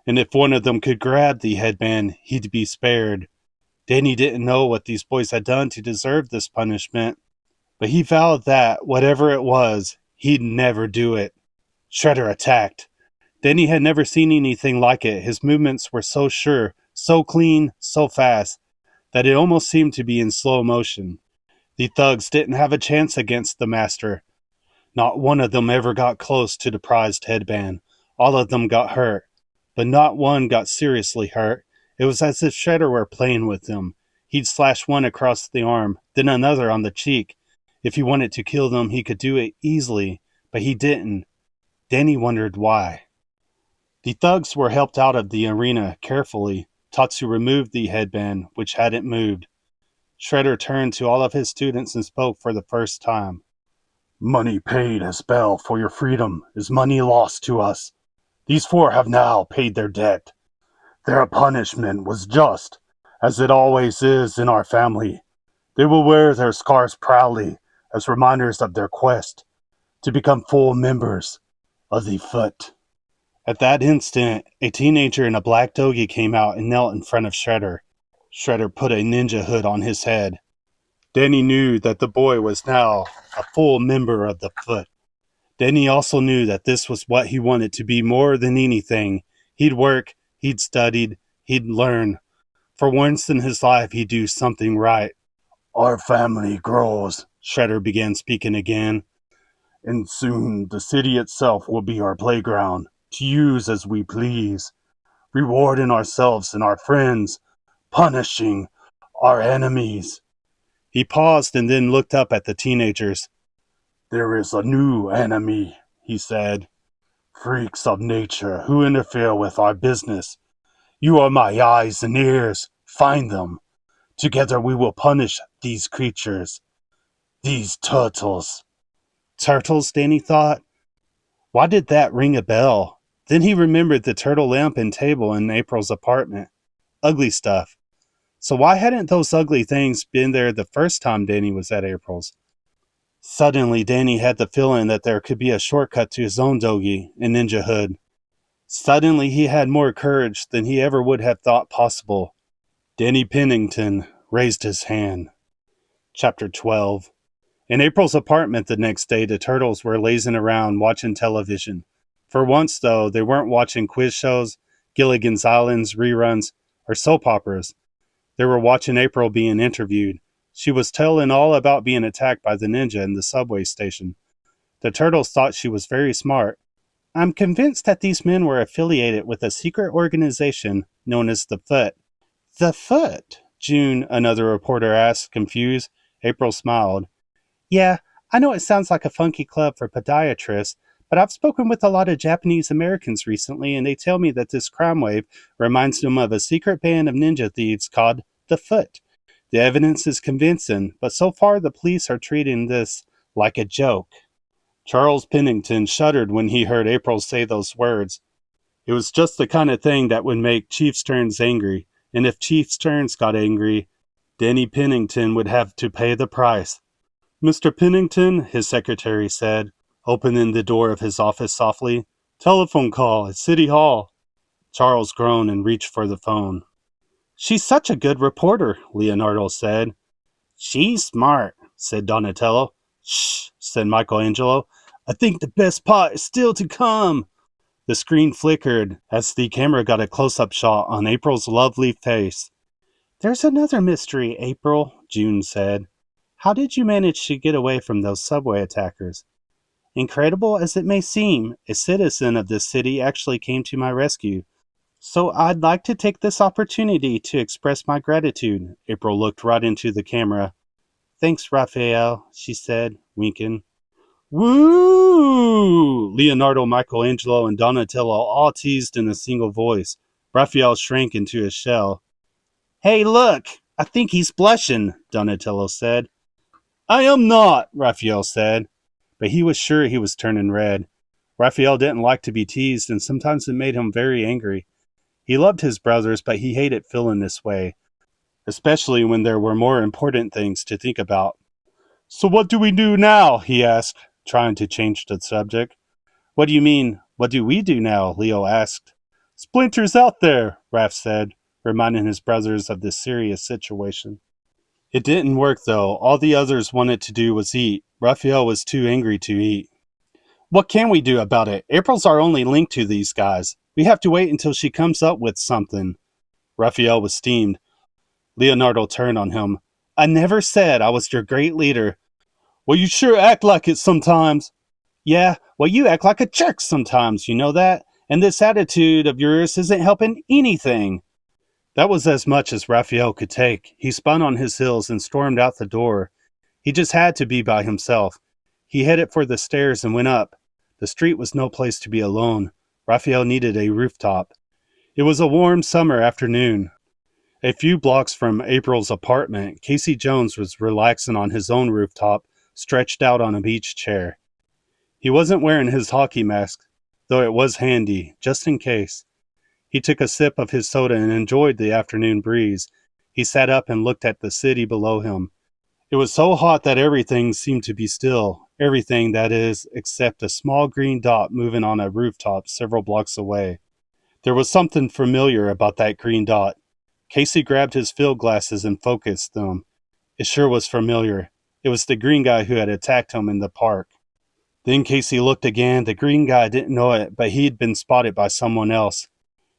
and if one of them could grab the headband, he'd be spared. Danny didn't know what these boys had done to deserve this punishment, but he vowed that, whatever it was, he'd never do it. Shredder attacked. Danny had never seen anything like it. His movements were so sure, so clean, so fast, that it almost seemed to be in slow motion. The thugs didn't have a chance against the master. Not one of them ever got close to the prized headband. All of them got hurt, but not one got seriously hurt. It was as if Shredder were playing with them. He'd slash one across the arm, then another on the cheek. If he wanted to kill them, he could do it easily, but he didn't. Danny wondered why. The thugs were helped out of the arena carefully. Tatsu removed the headband, which hadn't moved. Shredder turned to all of his students and spoke for the first time. "Money paid as bail for your freedom is money lost to us. These 4 have now paid their debt. Their punishment was just, as it always is in our family. They will wear their scars proudly as reminders of their quest to become full members of the Foot. At that instant, a teenager in a black dogie came out and knelt in front of Shredder. Shredder put a ninja hood on his head. Danny knew that the boy was now a full member of the Foot. Danny also knew that this was what he wanted to be more than anything. He'd work, he'd studied, he'd learn. For once in his life, he'd do something right. Our family grows, Shredder began speaking again. And soon the city itself will be our playground, to use as we please, rewarding ourselves and our friends, punishing our enemies. He paused and then looked up at the teenagers. There is a new enemy, he said. Freaks of nature who interfere with our business. You are my eyes and ears. Find them. Together we will punish these creatures. These turtles. Turtles, Danny thought. Why did that ring a bell? Then he remembered the turtle lamp and table in April's apartment. Ugly stuff. So why hadn't those ugly things been there the first time Danny was at April's? Suddenly, Danny had the feeling that there could be a shortcut to his own dogie and ninja hood. Suddenly, he had more courage than he ever would have thought possible. Danny Pennington raised his hand. Chapter 12. In April's apartment the next day, the turtles were lazing around watching television. For once, though, they weren't watching quiz shows, Gilligan's Islands reruns, or soap operas. They were watching April being interviewed. She was telling all about being attacked by the ninja in the subway station. The turtles thought she was very smart. I'm convinced that these men were affiliated with a secret organization known as the Foot. The Foot? June, another reporter asked, confused. April smiled. Yeah, I know it sounds like a funky club for podiatrists, but I've spoken with a lot of Japanese Americans recently, and they tell me that this crime wave reminds them of a secret band of ninja thieves called the Foot. The evidence is convincing, but so far the police are treating this like a joke. Charles Pennington shuddered when he heard April say those words. It was just the kind of thing that would make Chief Stearns angry, and if Chief Stearns got angry, Danny Pennington would have to pay the price. Mr. Pennington, his secretary said, opening the door of his office softly. Telephone call at City Hall. Charles groaned and reached for the phone. She's such a good reporter, Leonardo said. She's smart, said Donatello. Shh, said Michelangelo. I think the best part is still to come. The screen flickered as the camera got a close-up shot on April's lovely face. There's another mystery, April, June said. How did you manage to get away from those subway attackers? Incredible as it may seem, a citizen of this city actually came to my rescue. So I'd like to take this opportunity to express my gratitude. April looked right into the camera. Thanks, Raphael, she said, winking. Woo! Leonardo, Michelangelo, and Donatello all teased in a single voice. Raphael shrank into his shell. Hey, look! I think he's blushing, Donatello said. I am not, Raphael said. But he was sure he was turning red. Raphael didn't like to be teased, and sometimes it made him very angry. He loved his brothers, but he hated feeling this way, especially when there were more important things to think about. So what do we do now? He asked, trying to change the subject. What do you mean, what do we do now? Leo asked. Splinter's out there, Raph said, reminding his brothers of this serious situation. It didn't work, though. All the others wanted to do was eat. Raphael was too angry to eat. What can we do about it? April's our only link to these guys. We have to wait until she comes up with something. Raphael was steamed. Leonardo turned on him. I never said I was your great leader. Well, you sure act like it sometimes. Yeah, well, you act like a jerk sometimes, you know that? And this attitude of yours isn't helping anything. That was as much as Raphael could take. He spun on his heels and stormed out the door. He just had to be by himself. He headed for the stairs and went up. The street was no place to be alone. Raphael needed a rooftop. It was a warm summer afternoon. A few blocks from April's apartment, Casey Jones was relaxing on his own rooftop, stretched out on a beach chair. He wasn't wearing his hockey mask, though it was handy, just in case. He took a sip of his soda and enjoyed the afternoon breeze. He sat up and looked at the city below him. It was so hot that everything seemed to be still. Everything, that is, except a small green dot moving on a rooftop several blocks away. There was something familiar about that green dot. Casey grabbed his field glasses and focused them. It sure was familiar. It was the green guy who had attacked him in the park. Then Casey looked again. The green guy didn't know it, but he'd been spotted by someone else.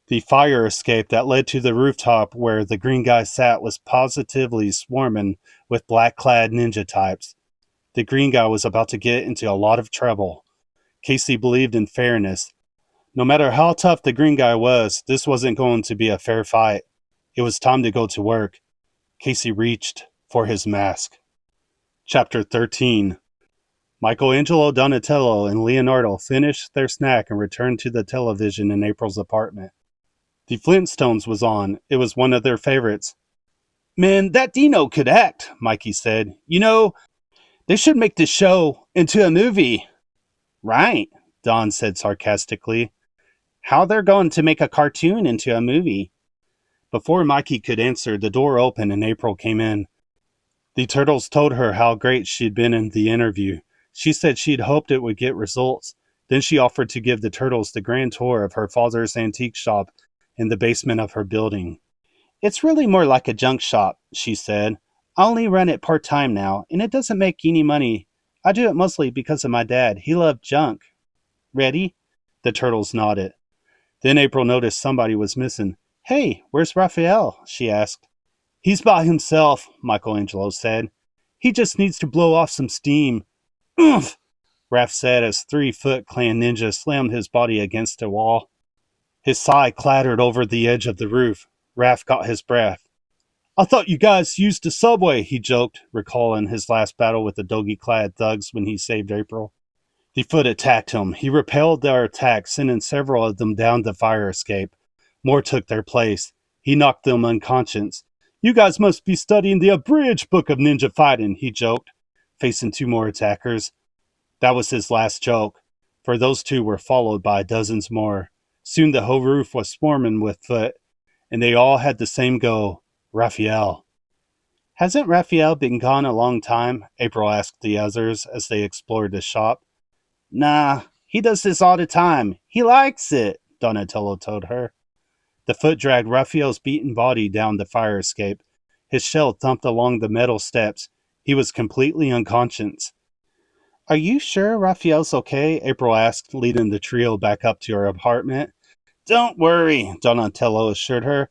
The fire escape that led to the rooftop where the green guy sat was positively swarming with black-clad ninja types. The green guy was about to get into a lot of trouble. Casey believed in fairness. No matter how tough the green guy was, this wasn't going to be a fair fight. It was time to go to work. Casey reached for his mask. Chapter 13. Michelangelo, Donatello, and Leonardo finished their snack and returned to the television in April's apartment. The Flintstones was on. It was one of their favorites. "Man, that Dino could act," Mikey said. "You know, they should make this show into a movie." "Right," Don said sarcastically. "How they're going to make a cartoon into a movie?" Before Mikey could answer, the door opened and April came in. The Turtles told her how great she'd been in the interview. She said she'd hoped it would get results. Then she offered to give the Turtles the grand tour of her father's antique shop in the basement of her building. "It's really more like a junk shop," she said. "I only run it part-time now, and it doesn't make any money. I do it mostly because of my dad. He loved junk." "Ready?" The Turtles nodded. Then April noticed somebody was missing. "Hey, where's Raphael?" she asked. "He's by himself," Michelangelo said. "He just needs to blow off some steam." "Oomph!" Raph said as 3-Foot Clan Ninja slammed his body against a wall. His sigh clattered over the edge of the roof. Raph got his breath. "I thought you guys used the subway," he joked, recalling his last battle with the dogi-clad thugs when he saved April. The Foot attacked him. He repelled their attack, sending several of them down the fire escape. More took their place. He knocked them unconscious. "You guys must be studying the abridged book of ninja fighting," he joked, facing 2 more attackers. That was his last joke, for those 2 were followed by dozens more. Soon the whole roof was swarming with Foot, and they all had the same goal: Raphael. "Hasn't Raphael been gone a long time?" April asked the others as they explored the shop. "Nah, he does this all the time. He likes it," Donatello told her. The Foot dragged Raphael's beaten body down the fire escape. His shell thumped along the metal steps. He was completely unconscious. "Are you sure Raphael's okay?" April asked, leading the trio back up to her apartment. "Don't worry," Donatello assured her.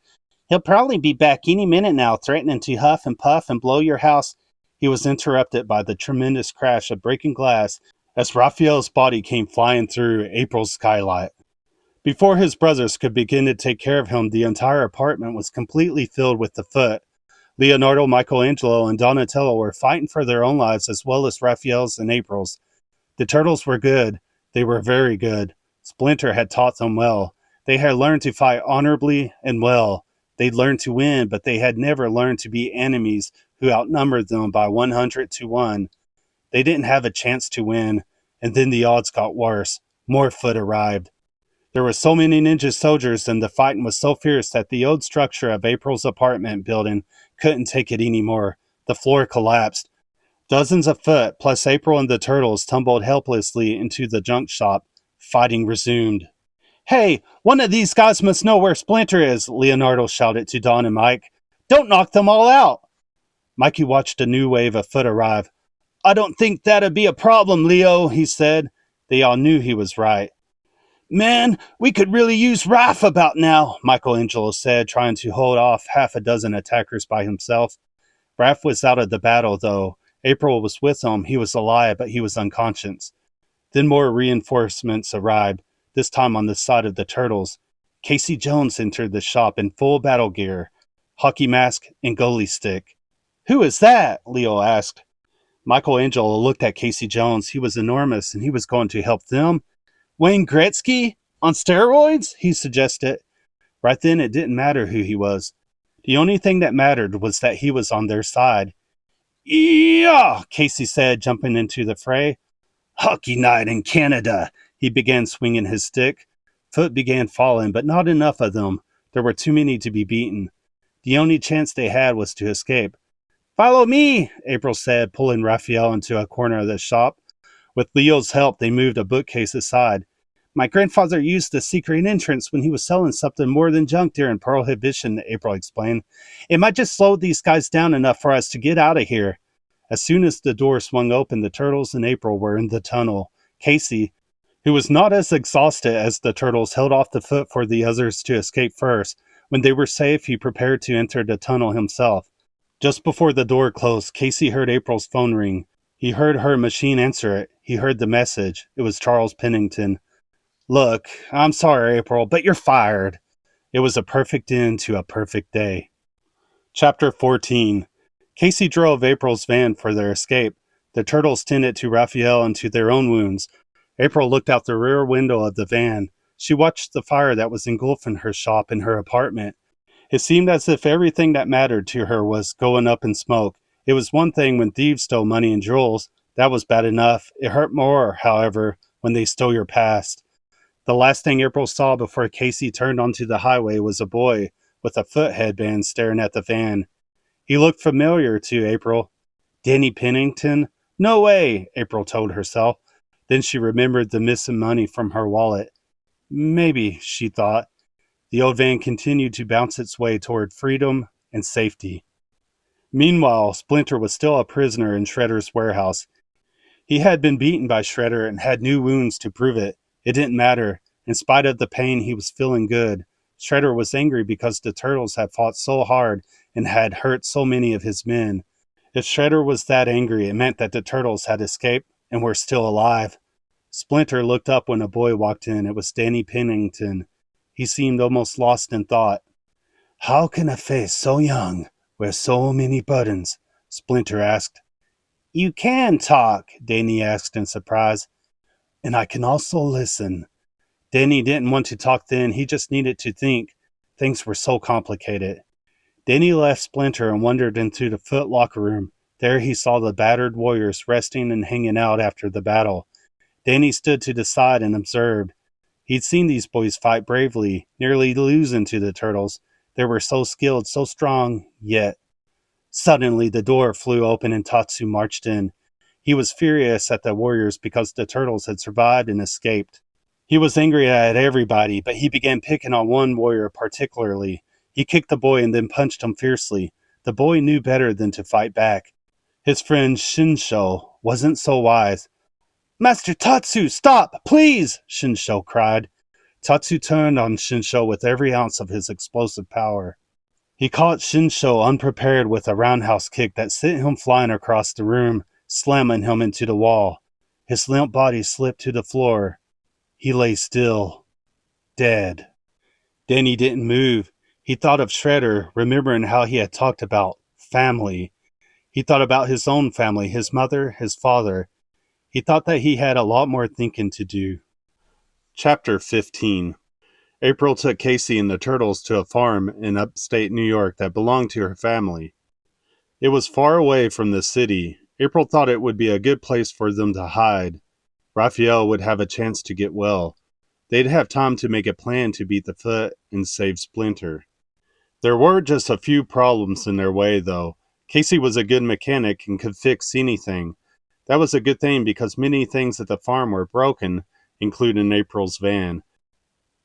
"He'll probably be back any minute now, threatening to huff and puff and blow your house." He was interrupted by the tremendous crash of breaking glass as Raphael's body came flying through April's skylight. Before his brothers could begin to take care of him, the entire apartment was completely filled with the Foot. Leonardo, Michelangelo, and Donatello were fighting for their own lives as well as Raphael's and April's. The Turtles were good. They were very good. Splinter had taught them well. They had learned to fight honorably and well. They'd learned to win, but they had never learned to be enemies who outnumbered them by 100 to 1. They didn't have a chance to win, and then the odds got worse. More Foot arrived. There were so many ninja soldiers and the fighting was so fierce that the old structure of April's apartment building couldn't take it anymore. The floor collapsed. Dozens of Foot, plus April and the Turtles, tumbled helplessly into the junk shop. Fighting resumed. "Hey, one of these guys must know where Splinter is," Leonardo shouted to Don and Mike. "Don't knock them all out." Mikey watched a new wave of Foot arrive. "I don't think that'd be a problem, Leo," he said. They all knew he was right. "Man, we could really use Raph about now," Michelangelo said, trying to hold off half a dozen attackers by himself. Raph was out of the battle, though. April was with him. He was alive, but he was unconscious. Then more reinforcements arrived, this time on the side of the Turtles. Casey Jones entered the shop in full battle gear, hockey mask and goalie stick. "Who is that?" Leo asked. Michelangelo looked at Casey Jones. He was enormous, and he was going to help them. "Wayne Gretzky? On steroids?" he suggested. Right then, it didn't matter who he was. The only thing that mattered was that he was on their side. "Yeah," Casey said, jumping into the fray. "Hockey night in Canada." He began swinging his stick. Foot began falling, but not enough of them. There were too many to be beaten. The only chance they had was to escape. "Follow me," April said, pulling Raphael into a corner of the shop. With Leo's help, they moved a bookcase aside. "My grandfather used the secret entrance when he was selling something more than junk during Prohibition," April explained. "It might just slow these guys down enough for us to get out of here." As soon as the door swung open, the turtles and April were in the tunnel. Casey, who was not as exhausted as the turtles, held off the foot for the others to escape first. When they were safe, he prepared to enter the tunnel himself. Just before the door closed, Casey heard April's phone ring. He heard her machine answer it. He heard the message. It was Charles Pennington. "Look, I'm sorry, April, but you're fired." It was a perfect end to a perfect day. Chapter 14. Casey drove April's van for their escape. The turtles tended to Raphael and to their own wounds. April looked out the rear window of the van. She watched the fire that was engulfing her shop and her apartment. It seemed as if everything that mattered to her was going up in smoke. It was one thing when thieves stole money and jewels. That was bad enough. It hurt more, however, when they stole your past. The last thing April saw before Casey turned onto the highway was a boy with a foot headband staring at the van. He looked familiar to April. Danny Pennington? No way, April told herself. Then she remembered the missing money from her wallet. Maybe, she thought. The old van continued to bounce its way toward freedom and safety. Meanwhile, Splinter was still a prisoner in Shredder's warehouse. He had been beaten by Shredder and had new wounds to prove it. It didn't matter. In spite of the pain, he was feeling good. Shredder was angry because the turtles had fought so hard and had hurt so many of his men. If Shredder was that angry, it meant that the turtles had escaped and were still alive. Splinter looked up when a boy walked in. It was Danny Pennington. He seemed almost lost in thought. "How can a face so young wear so many buttons?" Splinter asked. "You can talk," Danny asked in surprise. "And I can also listen." Danny didn't want to talk then, he just needed to think. Things were so complicated. Danny left Splinter and wandered into the Foot Locker room. There he saw the battered warriors resting and hanging out after the battle. Danny stood to the side and observed. He'd seen these boys fight bravely, nearly losing to the turtles. They were so skilled, so strong, yet. Suddenly the door flew open and Tatsu marched in. He was furious at the warriors because the turtles had survived and escaped. He was angry at everybody, but he began picking on one warrior particularly. He kicked the boy and then punched him fiercely. The boy knew better than to fight back. His friend Shinsho wasn't so wise. "Master Tatsu, stop, please!" Shinsho cried. Tatsu turned on Shinsho with every ounce of his explosive power. He caught Shinsho unprepared with a roundhouse kick that sent him flying across the room, slamming him into the wall. His limp body slipped to the floor. He lay still, dead. Danny didn't move. He thought of Shredder, remembering how he had talked about family. He thought about his own family, his mother, his father. He thought that he had a lot more thinking to do. Chapter 15. April took Casey and the turtles to a farm in upstate New York that belonged to her family. It was far away from the city. April thought it would be a good place for them to hide. Raphael would have a chance to get well. They'd have time to make a plan to beat the Foot and save Splinter. There were just a few problems in their way, though. Casey was a good mechanic and could fix anything. That was a good thing because many things at the farm were broken, including April's van.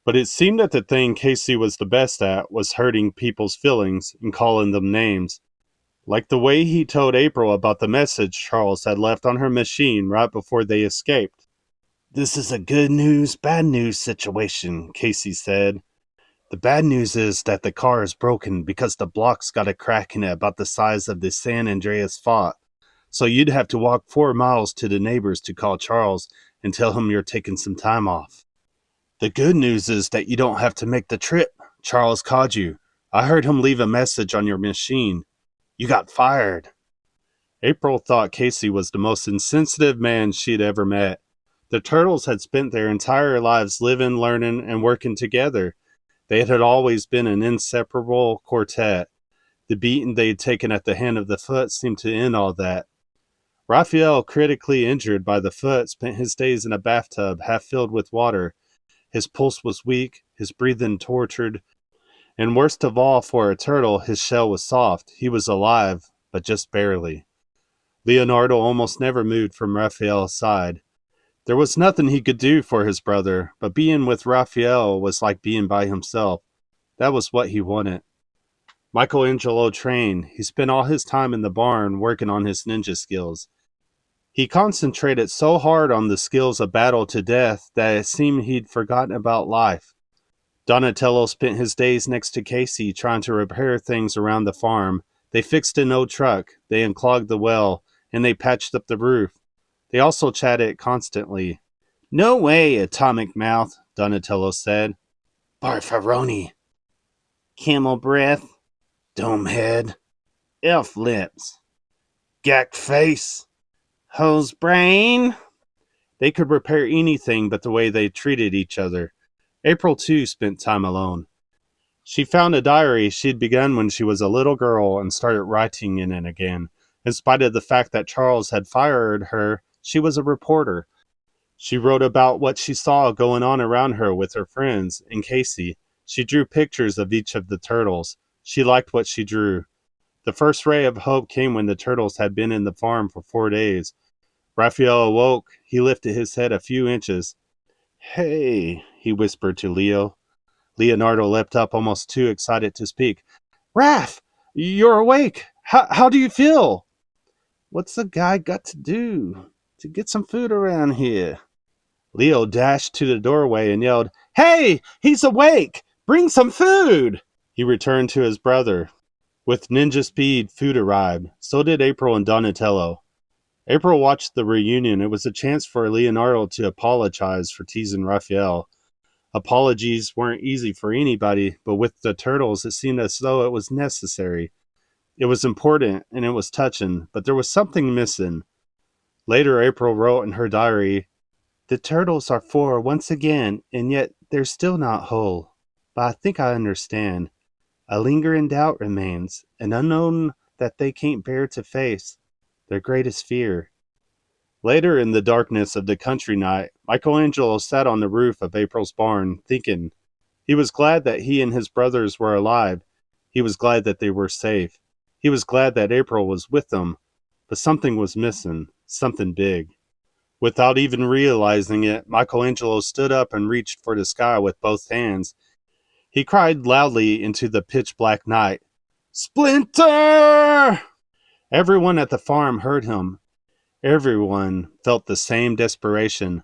But it seemed that the thing Casey was the best at was hurting people's feelings and calling them names. Like the way he told April about the message Charles had left on her machine right before they escaped. "This is a good news, bad news situation," Casey said. "The bad news is that the car is broken because the block's got a crack in it about the size of the San Andreas font. So you'd have to walk 4 miles to the neighbors to call Charles and tell him you're taking some time off. The good news is that you don't have to make the trip. Charles called you. I heard him leave a message on your machine. You got fired." April thought Casey was the most insensitive man she'd ever met. The turtles had spent their entire lives living, learning, and working together. They had always been an inseparable quartet. The beating they had taken at the hand of the Foot seemed to end all that. Raphael, critically injured by the Foot, spent his days in a bathtub half filled with water. His pulse was weak, his breathing tortured. And worst of all for a turtle, his shell was soft. He was alive, but just barely. Leonardo almost never moved from Raphael's side. There was nothing he could do for his brother, but being with Raphael was like being by himself. That was what he wanted. Michelangelo trained. He spent all his time in the barn working on his ninja skills. He concentrated so hard on the skills of battle to death that it seemed he'd forgotten about life. Donatello spent his days next to Casey trying to repair things around the farm. They fixed an old truck, they unclogged the well, and they patched up the roof. They also chatted constantly. "No way, atomic mouth," Donatello said. "Barfaroni." "Camel breath." "Dome head." "Elf lips." "Gack face." "Hose brain." They could repair anything but the way they treated each other. April, too, spent time alone. She found a diary she'd begun when she was a little girl and started writing in it again. In spite of the fact that Charles had fired her, she was a reporter. She wrote about what she saw going on around her with her friends and Casey. She drew pictures of each of the turtles. She liked what she drew. The first ray of hope came when the turtles had been in the farm for 4 days. Raphael awoke. He lifted his head a few inches. "Hey," he whispered to Leo. Leonardo leapt up, almost too excited to speak. "Raph, you're awake. How do you feel?" "What's a guy got to do to get some food around here?" Leo dashed to the doorway and yelled, "Hey, he's awake! Bring some food!" He returned to his brother. With ninja speed, food arrived. So did April and Donatello. April watched the reunion. It was a chance for Leonardo to apologize for teasing Raphael. Apologies weren't easy for anybody, but with the turtles, it seemed as though it was necessary. It was important and it was touching, but there was something missing. Later, April wrote in her diary, "The turtles are 4 once again, and yet they're still not whole. But I think I understand. A lingering doubt remains, an unknown that they can't bear to face, their greatest fear." Later in the darkness of the country night, Michelangelo sat on the roof of April's barn, thinking. He was glad that he and his brothers were alive. He was glad that they were safe. He was glad that April was with them. But something was missing, something big. Without even realizing it, Michelangelo stood up and reached for the sky with both hands. He cried loudly into the pitch-black night, "Splinter!" Everyone at the farm heard him. Everyone felt the same desperation.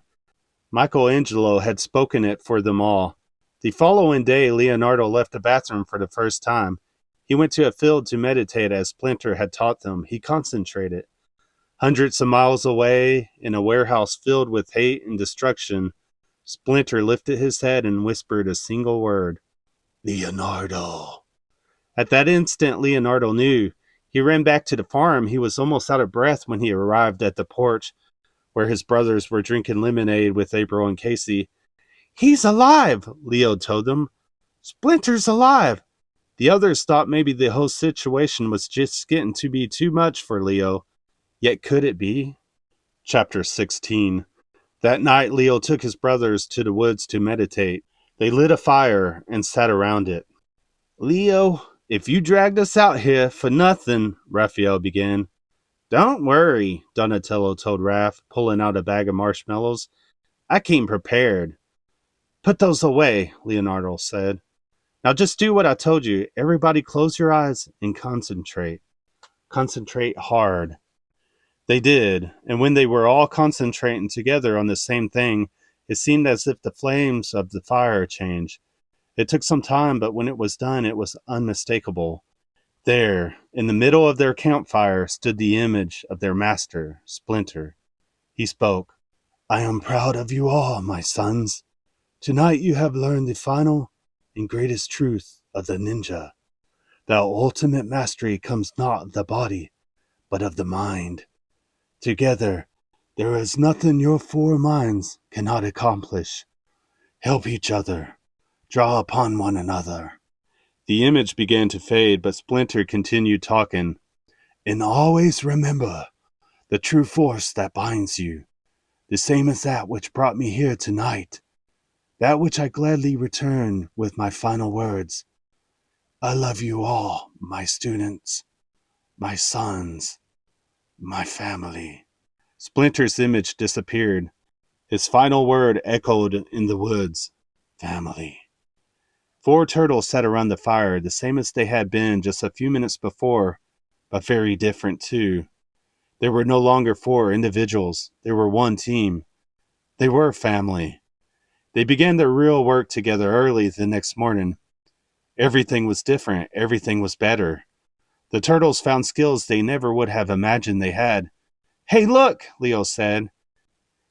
Michelangelo had spoken it for them all. The following day, Leonardo left the bathroom for the first time. He went to a field to meditate as Splinter had taught them. He concentrated. Hundreds of miles away, in a warehouse filled with hate and destruction, Splinter lifted his head and whispered a single word. "Leonardo." At that instant, Leonardo knew. He ran back to the farm. He was almost out of breath when he arrived at the porch where his brothers were drinking lemonade with April and Casey. "He's alive," Leo told them. "Splinter's alive." The others thought maybe the whole situation was just getting to be too much for Leo. Yet could it be? Chapter 16. That night, Leo took his brothers to the woods to meditate. They lit a fire and sat around it. "Leo, if you dragged us out here for nothing," Raphael began. "Don't worry," Donatello told Raph, pulling out a bag of marshmallows. "I came prepared." "Put those away," Leonardo said. "Now just do what I told you. Everybody close your eyes and concentrate. Concentrate hard." They did, and when they were all concentrating together on the same thing, it seemed as if the flames of the fire changed. It took some time, but when it was done, it was unmistakable. There, in the middle of their campfire, stood the image of their master, Splinter. He spoke. "I am proud of you all, my sons. Tonight you have learned the final and greatest truth of the ninja. That ultimate mastery comes not of the body, but of the mind. Together, there is nothing your 4 minds cannot accomplish. Help each other. Draw upon one another." The image began to fade, but Splinter continued talking. "And always remember the true force that binds you, the same as that which brought me here tonight, that which I gladly return with my final words. I love you all, my students, my sons, my family. Splinter's image disappeared. His final word echoed in the woods. Family. 4 turtles sat around the fire, the same as they had been just a few minutes before, but very different too. They were no longer 4 individuals. They were one team. They were family. They began their real work together early the next morning. Everything was different. Everything was better. The turtles found skills they never would have imagined they had. Hey, look, Leo said.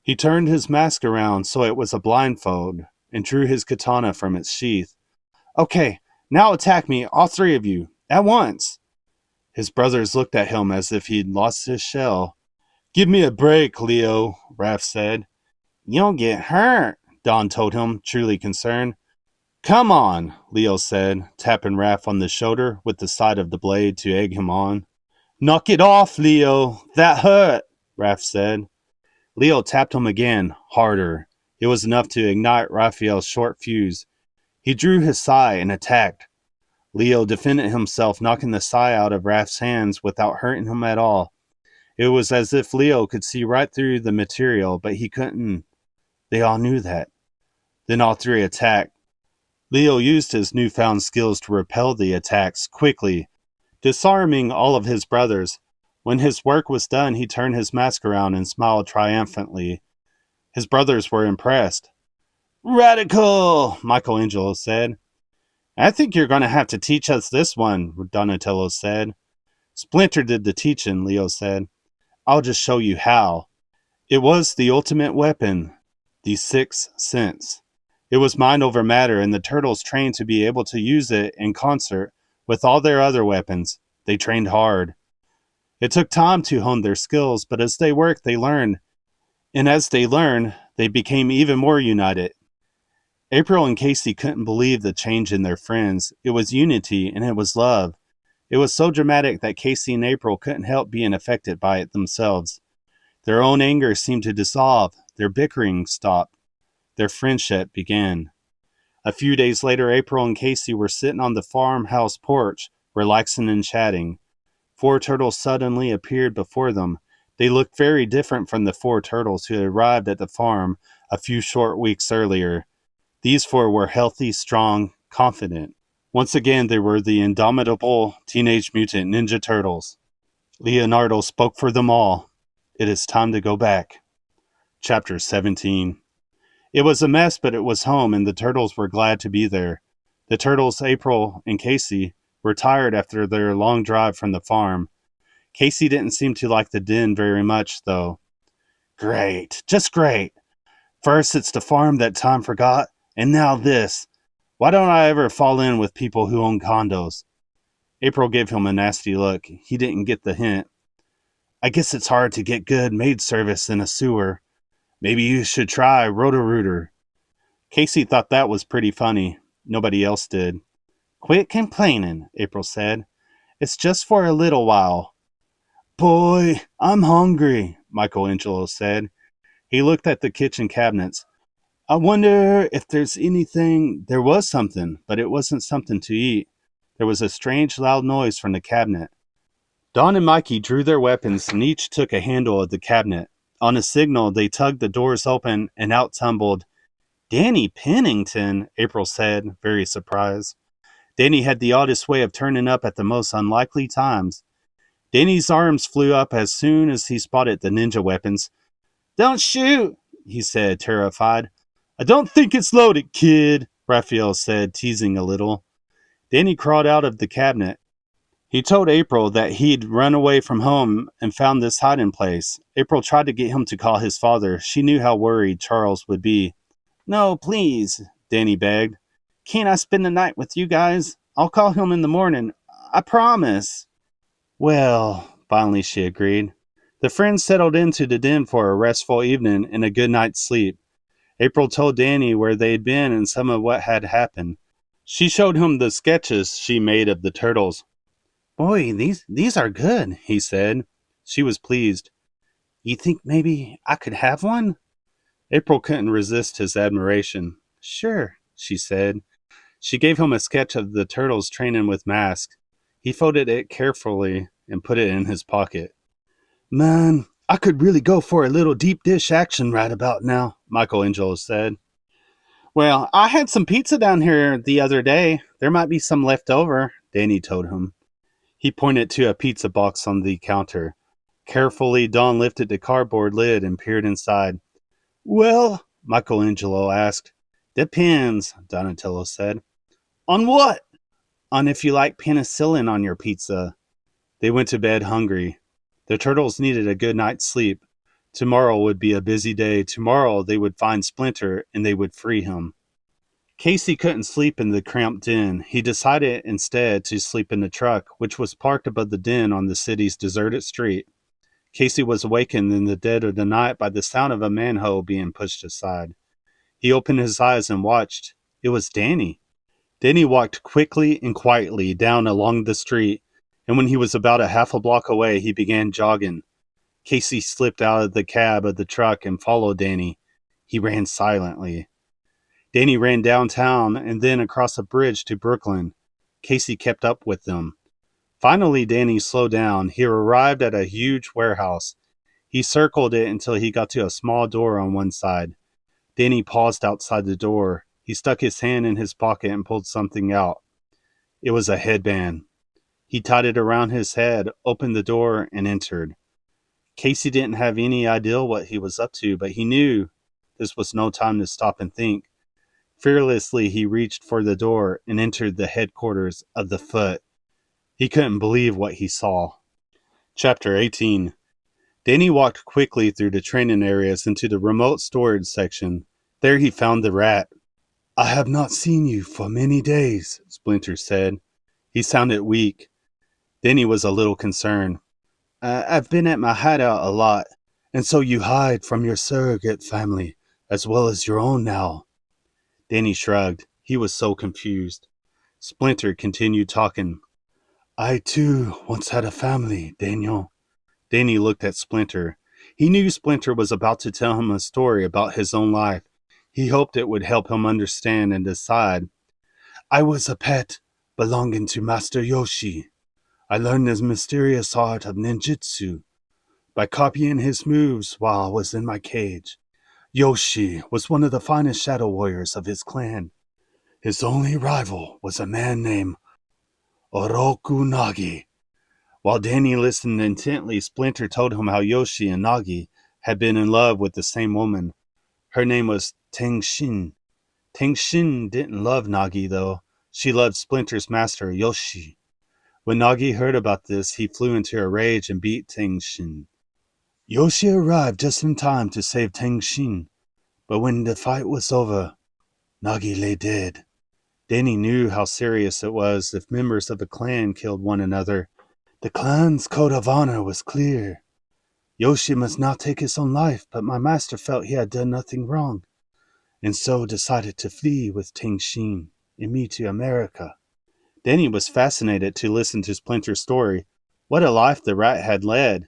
He turned his mask around so it was a blindfold and drew his katana from its sheath. Okay, now attack me, all 3 of you, at once. His brothers looked at him as if he'd lost his shell. Give me a break, Leo, Raph said. You'll get hurt, Don told him, truly concerned. Come on, Leo said, tapping Raph on the shoulder with the side of the blade to egg him on. Knock it off, Leo. That hurt, Raph said. Leo tapped him again, harder. It was enough to ignite Raphael's short fuse. He drew his sai and attacked. Leo defended himself, knocking the sai out of Raph's hands without hurting him at all. It was as if Leo could see right through the material, but he couldn't. They all knew that. Then all 3 attacked. Leo used his newfound skills to repel the attacks quickly, disarming all of his brothers. When his work was done, he turned his mask around and smiled triumphantly. His brothers were impressed. Radical, Michelangelo said. I think you're going to have to teach us this one, Donatello said. Splinter did the teaching, Leo said. I'll just show you how. It was the ultimate weapon, the 6th sense. It was mind over matter, and the turtles trained to be able to use it in concert with all their other weapons. They trained hard. It took time to hone their skills, but as they worked, they learned. And as they learned, they became even more united. April and Casey couldn't believe the change in their friends. It was unity, and it was love. It was so dramatic that Casey and April couldn't help being affected by it themselves. Their own anger seemed to dissolve. Their bickering stopped. Their friendship began. A few days later, April and Casey were sitting on the farmhouse porch, relaxing and chatting. 4 turtles suddenly appeared before them. They looked very different from the 4 turtles who had arrived at the farm a few short weeks earlier. These 4 were healthy, strong, confident. Once again, they were the indomitable Teenage Mutant Ninja Turtles. Leonardo spoke for them all. It is time to go back. Chapter 17. It was a mess, but it was home, and the turtles were glad to be there. The turtles, April and Casey, were tired after their long drive from the farm. Casey didn't seem to like the den very much, though. Great, just great. First it's the farm that time forgot, and now this. Why don't I ever fall in with people who own condos? April gave him a nasty look. He didn't get the hint. I guess it's hard to get good maid service in a sewer. Maybe you should try Roto-Rooter. Casey thought that was pretty funny. Nobody else did. Quit complaining, April said. It's just for a little while. Boy, I'm hungry, Michelangelo said. He looked at the kitchen cabinets. I wonder if there's anything... There was something, but it wasn't something to eat. There was a strange loud noise from the cabinet. Don and Mikey drew their weapons and each took a handle of the cabinet. On a signal, they tugged the doors open and out tumbled Danny Pennington, April said, very surprised. Danny had the oddest way of turning up at the most unlikely times. Danny's arms flew up as soon as he spotted the ninja weapons. Don't shoot, he said, terrified. I don't think it's loaded, kid, Raphael said, teasing a little. Danny crawled out of the cabinet. He told April that he'd run away from home and found this hiding place. April tried to get him to call his father. She knew how worried Charles would be. No, please, Danny begged. Can't I spend the night with you guys? I'll call him in the morning. I promise. Well, finally she agreed. The friends settled into the den for a restful evening and a good night's sleep. April told Danny where they'd been and some of what had happened. She showed him the sketches she made of the turtles. Boy, these are good, he said. She was pleased. You think maybe I could have one? April couldn't resist his admiration. Sure, she said. She gave him a sketch of the turtles training with masks. He folded it carefully and put it in his pocket. Man, I could really go for a little deep dish action right about now, Michelangelo said. Well, I had some pizza down here the other day. There might be some left over, Danny told him. He pointed to a pizza box on the counter. Carefully, Don lifted the cardboard lid and peered inside. Well, Michelangelo asked. Depends, Donatello said. On what? On if you like penicillin on your pizza. They went to bed hungry. The turtles needed a good night's sleep. Tomorrow would be a busy day. Tomorrow they would find Splinter and they would free him. Casey couldn't sleep in the cramped den. He decided instead to sleep in the truck, which was parked above the den on the city's deserted street. Casey was awakened in the dead of the night by the sound of a manhole being pushed aside. He opened his eyes and watched. It was Danny. Danny walked quickly and quietly down along the street, and when he was about a half a block away, he began jogging. Casey slipped out of the cab of the truck and followed Danny. He ran silently. Danny ran downtown and then across a bridge to Brooklyn. Casey kept up with them. Finally, Danny slowed down. He arrived at a huge warehouse. He circled it until he got to a small door on one side. Danny paused outside the door. He stuck his hand in his pocket and pulled something out. It was a headband. He tied it around his head, opened the door, and entered. Casey didn't have any idea what he was up to, but he knew this was no time to stop and think. Fearlessly, he reached for the door and entered the headquarters of the Foot. He couldn't believe what he saw. Chapter 18. Danny walked quickly through the training areas into the remote storage section. There he found the Rat. I have not seen you for many days, Splinter said. He sounded weak. Danny was a little concerned. I've been at my hideout a lot, and so you hide from your surrogate family, as well as your own now. Danny shrugged. He was so confused. Splinter continued talking. I too once had a family, Daniel. Danny looked at Splinter. He knew Splinter was about to tell him a story about his own life. He hoped it would help him understand and decide. I was a pet belonging to Master Yoshi. I learned the mysterious art of ninjutsu by copying his moves while I was in my cage. Yoshi was one of the finest shadow warriors of his clan. His only rival was a man named Oroku Nagi. While Danny listened intently, Splinter told him how Yoshi and Nagi had been in love with the same woman. Her name was Tengshin. Tengshin didn't love Nagi, though. She loved Splinter's master, Yoshi. When Nagi heard about this, he flew into a rage and beat Tengshin. Yoshi arrived just in time to save Tengshin, but when the fight was over, Nagi lay dead. Danny knew how serious it was if members of a clan killed one another. The clan's code of honor was clear. Yoshi must not take his own life, but my master felt he had done nothing wrong, and so decided to flee with Tengshin and me to America. Danny was fascinated to listen to Splinter's story. What a life the Rat had led.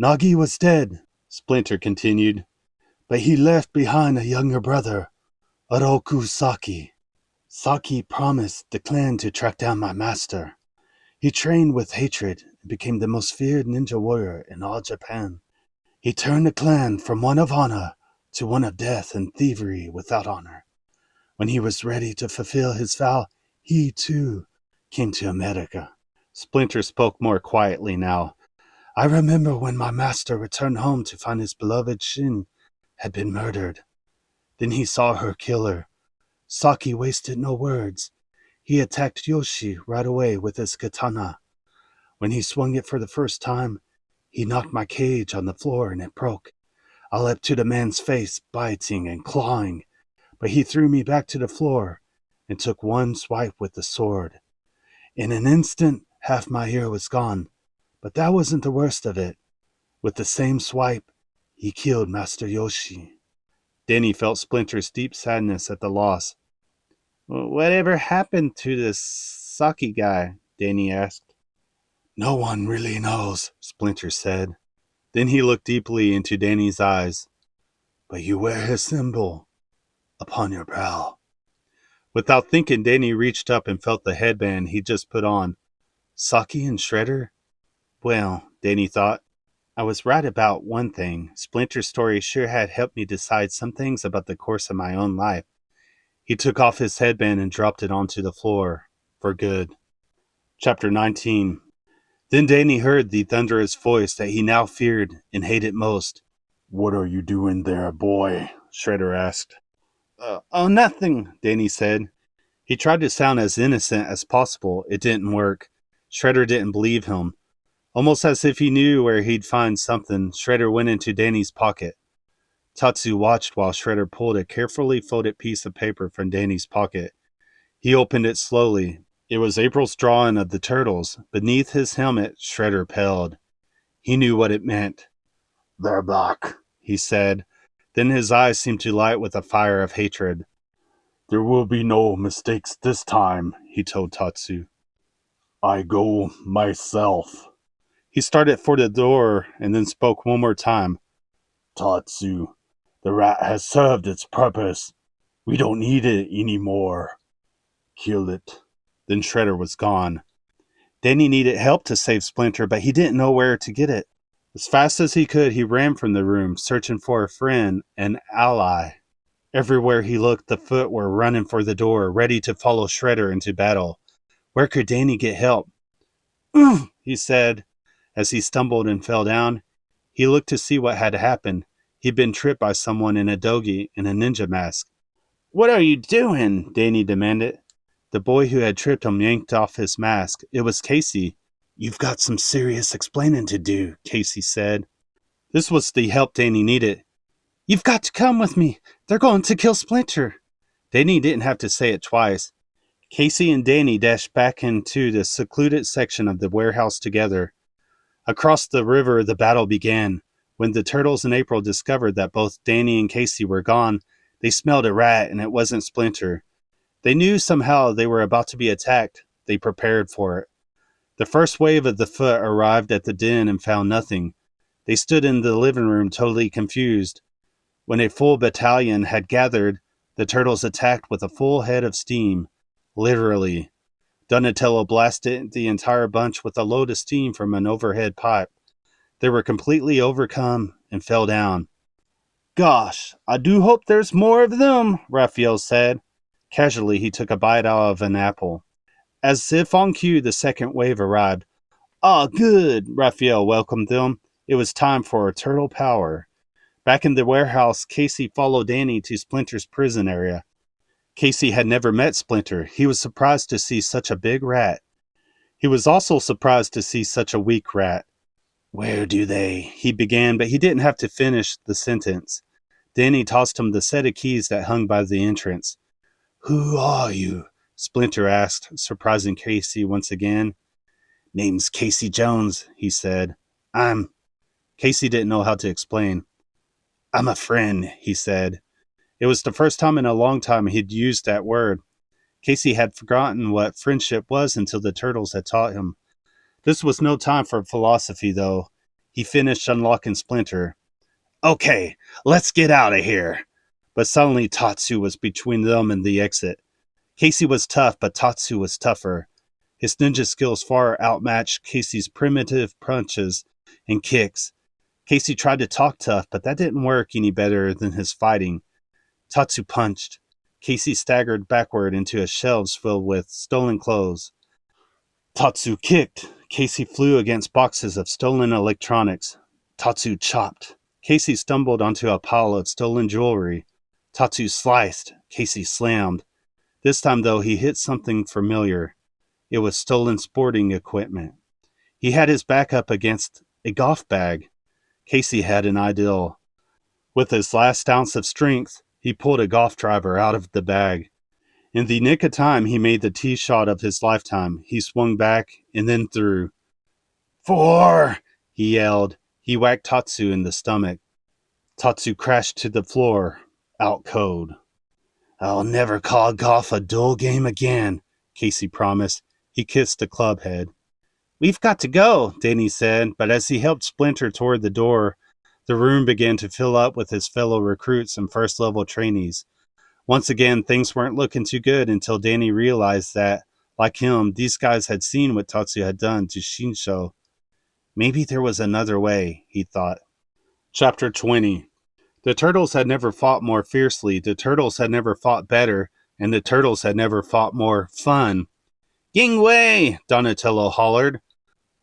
Nagi was dead, Splinter continued, but he left behind a younger brother, Oroku Saki. Saki promised the clan to track down my master. He trained with hatred and became the most feared ninja warrior in all Japan. He turned the clan from one of honor to one of death and thievery without honor. When he was ready to fulfill his vow, he, too, came to America. Splinter spoke more quietly now. I remember when my master returned home to find his beloved Shin had been murdered. Then he saw her killer. Saki wasted no words. He attacked Yoshi right away with his katana. When he swung it for the first time, he knocked my cage on the floor and it broke. I leapt to the man's face, biting and clawing, but he threw me back to the floor and took one swipe with the sword. In an instant, half my ear was gone, but that wasn't the worst of it. With the same swipe, he killed Master Yoshi. Danny felt Splinter's deep sadness at the loss. Whatever happened to this Saki guy? Danny asked. No one really knows, Splinter said. Then he looked deeply into Danny's eyes. But you wear his symbol upon your brow. Without thinking, Danny reached up and felt the headband he'd just put on. Saki and Shredder? Well, Danny thought, I was right about one thing. Splinter's story sure had helped me decide some things about the course of my own life. He took off his headband and dropped it onto the floor. For good. Chapter 19. Then Danny heard the thunderous voice that he now feared and hated most. What are you doing there, boy? Shredder asked. Oh, nothing, Danny said. He tried to sound as innocent as possible. It didn't work. Shredder didn't believe him. Almost as if he knew where he'd find something, Shredder went into Danny's pocket. Tatsu watched while Shredder pulled a carefully folded piece of paper from Danny's pocket. He opened it slowly. It was April's drawing of the turtles. Beneath his helmet, Shredder paled. He knew what it meant. They're back, he said. Then his eyes seemed to light with a fire of hatred. There will be no mistakes this time, he told Tatsu. I go myself. He started for the door and then spoke one more time. Tatsu, the rat has served its purpose. We don't need it anymore. Kill it. Then Shredder was gone. Danny needed help to save Splinter, but he didn't know where to get it. As fast as he could, he ran from the room, searching for a friend, an ally. Everywhere he looked, the Foot were running for the door, ready to follow Shredder into battle. Where could Danny get help? Ooh, he said, as he stumbled and fell down. He looked to see what had happened. He'd been tripped by someone in a dogi and a ninja mask. What are you doing? Danny demanded. The boy who had tripped him yanked off his mask. It was Casey. You've got some serious explaining to do, Casey said. This was the help Danny needed. You've got to come with me. They're going to kill Splinter. Danny didn't have to say it twice. Casey and Danny dashed back into the secluded section of the warehouse together. Across the river, the battle began. When the turtles and April discovered that both Danny and Casey were gone, they smelled a rat, and it wasn't Splinter. They knew somehow they were about to be attacked. They prepared for it. The first wave of the Foot arrived at the den and found nothing. They stood in the living room totally confused. When a full battalion had gathered, the turtles attacked with a full head of steam. Literally. Donatello blasted the entire bunch with a load of steam from an overhead pipe. They were completely overcome and fell down. Gosh, I do hope there's more of them, Raphael said. Casually, he took a bite out of an apple. As if on cue, the second wave arrived. Ah, good, Raphael welcomed them. It was time for turtle power. Back in the warehouse, Casey followed Danny to Splinter's prison area. Casey had never met Splinter. He was surprised to see such a big rat. He was also surprised to see such a weak rat. Where do they? He began, but he didn't have to finish the sentence. Danny tossed him the set of keys that hung by the entrance. Who are you? Splinter asked, surprising Casey once again. Name's Casey Jones, he said. Casey didn't know how to explain. I'm a friend, he said. It was the first time in a long time he'd used that word. Casey had forgotten what friendship was until the turtles had taught him. This was no time for philosophy, though. He finished unlocking Splinter. Okay, let's get out of here. But suddenly Tatsu was between them and the exit. Casey was tough, but Tatsu was tougher. His ninja skills far outmatched Casey's primitive punches and kicks. Casey tried to talk tough, but that didn't work any better than his fighting. Tatsu punched. Casey staggered backward into a shelves filled with stolen clothes. Tatsu kicked. Casey flew against boxes of stolen electronics. Tatsu chopped. Casey stumbled onto a pile of stolen jewelry. Tatsu sliced. Casey slammed. This time, though, he hit something familiar. It was stolen sporting equipment. He had his back up against a golf bag. Casey had an idea. With his last ounce of strength, he pulled a golf driver out of the bag. In the nick of time, he made the tee shot of his lifetime. He swung back and then threw. 4! He yelled. He whacked Tatsu in the stomach. Tatsu crashed to the floor, out cold. I'll never call golf a dull game again, Casey promised. He kissed the club head. We've got to go, Danny said, but as he helped Splinter toward the door, the room began to fill up with his fellow recruits and first-level trainees. Once again, things weren't looking too good until Danny realized that, like him, these guys had seen what Tatsu had done to Shinsho. Maybe there was another way, he thought. Chapter 20. The turtles had never fought more fiercely, the turtles had never fought better, and the turtles had never fought more fun. Yingwei! Donatello hollered.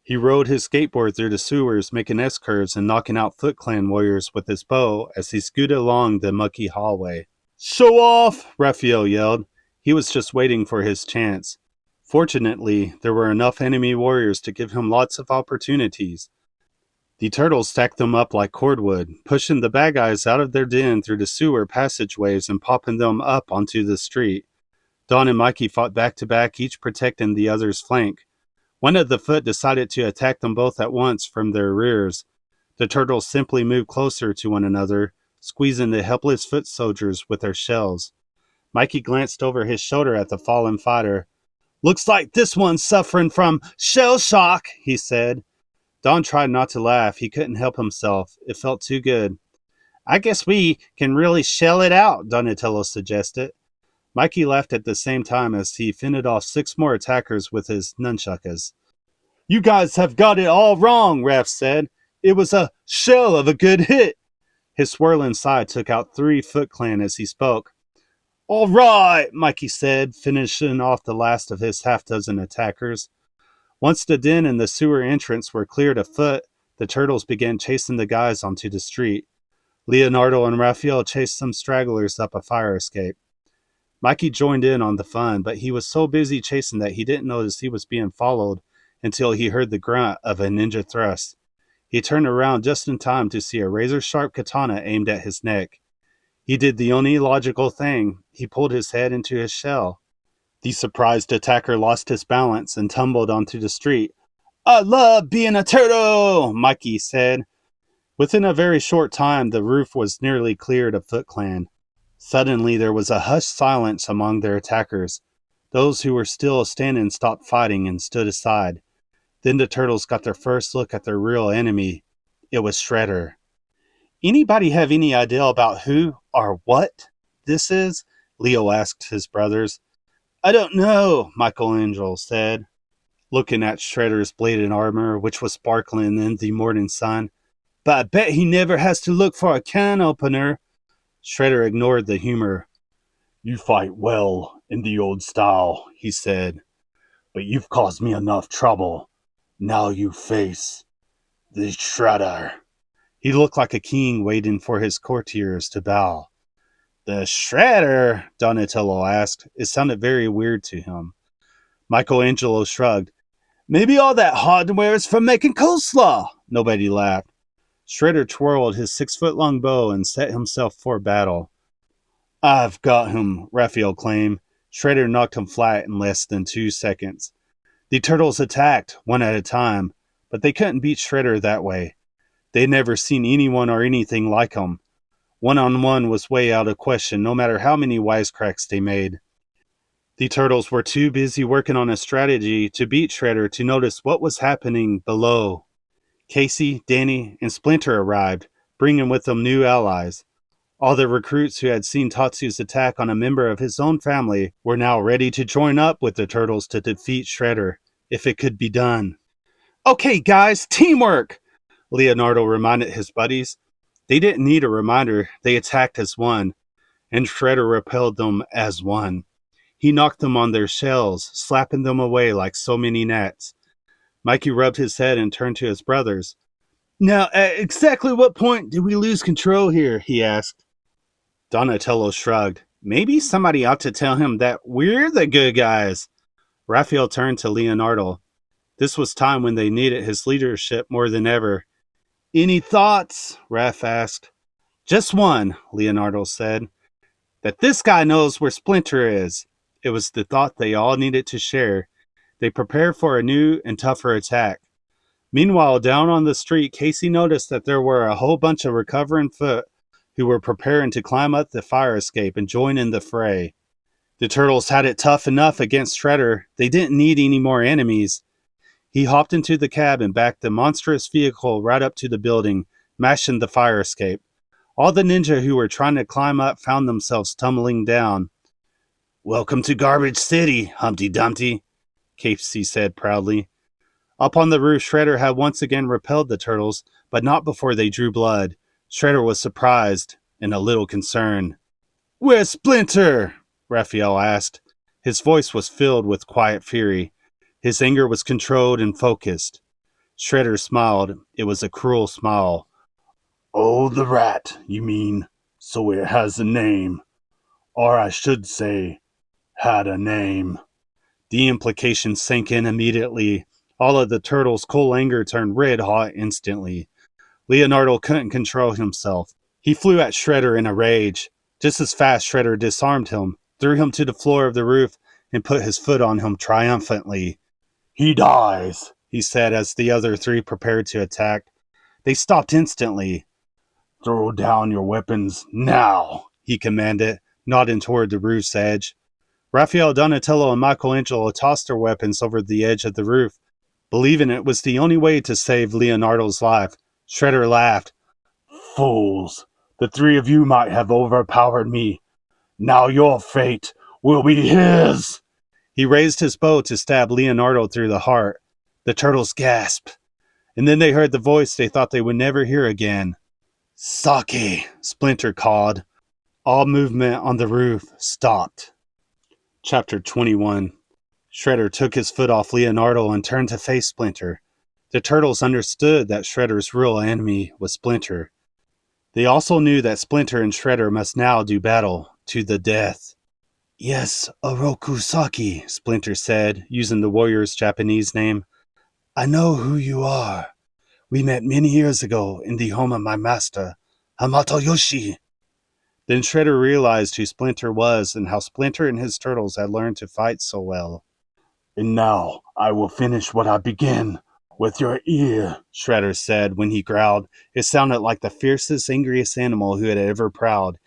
He rode his skateboard through the sewers, making S-curves and knocking out Foot Clan warriors with his bow as he scooted along the mucky hallway. Show off! Raphael yelled. He was just waiting for his chance. Fortunately, there were enough enemy warriors to give him lots of opportunities. The turtles stacked them up like cordwood, pushing the bad guys out of their den through the sewer passageways and popping them up onto the street. Don and Mikey fought back to back, each protecting the other's flank. One of the Foot decided to attack them both at once from their rears. The turtles simply moved closer to one another, squeezing the helpless Foot soldiers with their shells. Mikey glanced over his shoulder at the fallen fighter. Looks like this one's suffering from shell shock, he said. Don tried not to laugh. He couldn't help himself. It felt too good. I guess we can really shell it out, Donatello suggested. Mikey laughed at the same time as he fended off 6 more attackers with his nunchucks. You guys have got it all wrong, Raph said. It was a shell of a good hit. His swirling sigh took out 3 Foot Clan as he spoke. All right, Mikey said, finishing off the last of his half-dozen attackers. Once the den and the sewer entrance were cleared of Foot, the turtles began chasing the guys onto the street. Leonardo and Raphael chased some stragglers up a fire escape. Mikey joined in on the fun, but he was so busy chasing that he didn't notice he was being followed until he heard the grunt of a ninja thrust. He turned around just in time to see a razor-sharp katana aimed at his neck. He did the only logical thing. He pulled his head into his shell. The surprised attacker lost his balance and tumbled onto the street. I love being a turtle, Mikey said. Within a very short time, the roof was nearly cleared of Foot Clan. Suddenly, there was a hushed silence among their attackers. Those who were still standing stopped fighting and stood aside. Then the turtles got their first look at their real enemy. It was Shredder. Anybody have any idea about who or what this is? Leo asked his brothers. I don't know, Michelangelo said, looking at Shredder's bladed armor, which was sparkling in the morning sun. But I bet he never has to look for a can opener. Shredder ignored the humor. You fight well in the old style, he said. But you've caused me enough trouble. Now you face the Shredder. He looked like a king waiting for his courtiers to bow. The Shredder? Donatello asked. It sounded very weird to him. Michelangelo shrugged. Maybe all that hardware is for making coleslaw. Nobody laughed. Shredder twirled his 6-foot-long bow and set himself for battle. I've got him, Raphael claimed. Shredder knocked him flat in less than 2 seconds. The turtles attacked, one at a time, but they couldn't beat Shredder that way. They'd never seen anyone or anything like him. One-on-one was way out of question, no matter how many wisecracks they made. The turtles were too busy working on a strategy to beat Shredder to notice what was happening below. Casey, Danny, and Splinter arrived, bringing with them new allies. All the recruits who had seen Tatsu's attack on a member of his own family were now ready to join up with the turtles to defeat Shredder, if it could be done. Okay, guys, teamwork! Leonardo reminded his buddies. They didn't need a reminder, they attacked as one, and Shredder repelled them as one. He knocked them on their shells, slapping them away like so many gnats. Mikey rubbed his head and turned to his brothers. Now, at exactly what point did we lose control here? He asked. Donatello shrugged. Maybe somebody ought to tell him that we're the good guys. Raphael turned to Leonardo. This was time when they needed his leadership more than ever. Any thoughts? Raph asked. Just one, Leonardo said. That this guy knows where Splinter is. It was the thought they all needed to share. They prepared for a new and tougher attack. Meanwhile, down on the street, Casey noticed that there were a whole bunch of recovering Foot who were preparing to climb up the fire escape and join in the fray. The turtles had it tough enough against Shredder. They didn't need any more enemies. He hopped into the cab and backed the monstrous vehicle right up to the building, mashing the fire escape. All the ninja who were trying to climb up found themselves tumbling down. "Welcome to Garbage City, Humpty Dumpty," Casey said proudly. Up on the roof, Shredder had once again repelled the turtles, but not before they drew blood. Shredder was surprised and a little concerned. "Where's Splinter?" Raphael asked. His voice was filled with quiet fury. His anger was controlled and focused. Shredder smiled. It was a cruel smile. "Oh, the rat, you mean, so it has a name. Or I should say, had a name." The implication sank in immediately. All of the turtles' cool anger turned red hot instantly. Leonardo couldn't control himself. He flew at Shredder in a rage. Just as fast, Shredder disarmed him, threw him to the floor of the roof, and put his foot on him triumphantly. "He dies," he said as the other three prepared to attack. They stopped instantly. "Throw down your weapons now," he commanded, nodding toward the roof's edge. Raphael, Donatello, and Michelangelo tossed their weapons over the edge of the roof, believing it was the only way to save Leonardo's life. Shredder laughed. "Fools! The three of you might have overpowered me. Now your fate will be his!" He raised his bow to stab Leonardo through the heart. The turtles gasped, and then they heard the voice they thought they would never hear again. "Sake!" Splinter called. All movement on the roof stopped. Chapter 21. Shredder took his foot off Leonardo and turned to face Splinter. The turtles understood that Shredder's real enemy was Splinter. They also knew that Splinter and Shredder must now do battle to the death. "Yes, Oroku Saki," Splinter said, using the warrior's Japanese name. "I know who you are. We met many years ago in the home of my master, Hamato Yoshi." Then Shredder realized who Splinter was and how Splinter and his turtles had learned to fight so well. "And now I will finish what I began with your ear," Shredder said when he growled. It sounded like the fiercest, angriest animal who had ever prowled.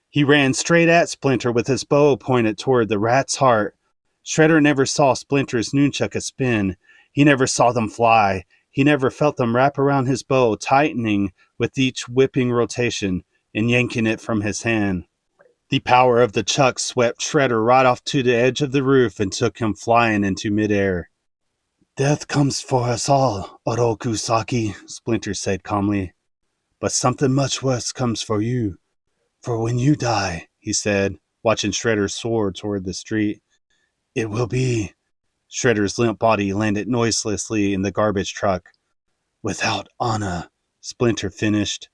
He ran straight at Splinter with his bow pointed toward the rat's heart. Shredder never saw Splinter's nunchuk spin. He never saw them fly. He never felt them wrap around his bow, tightening with each whipping rotation and yanking it from his hand. The power of the chuck swept Shredder right off to the edge of the roof and took him flying into midair. "Death comes for us all, Oroku Saki," Splinter said calmly. "But something much worse comes for you. For when you die," he said, watching Shredder soar toward the street, "it will be..." Shredder's limp body landed noiselessly in the garbage truck. "Without honor," Splinter finished.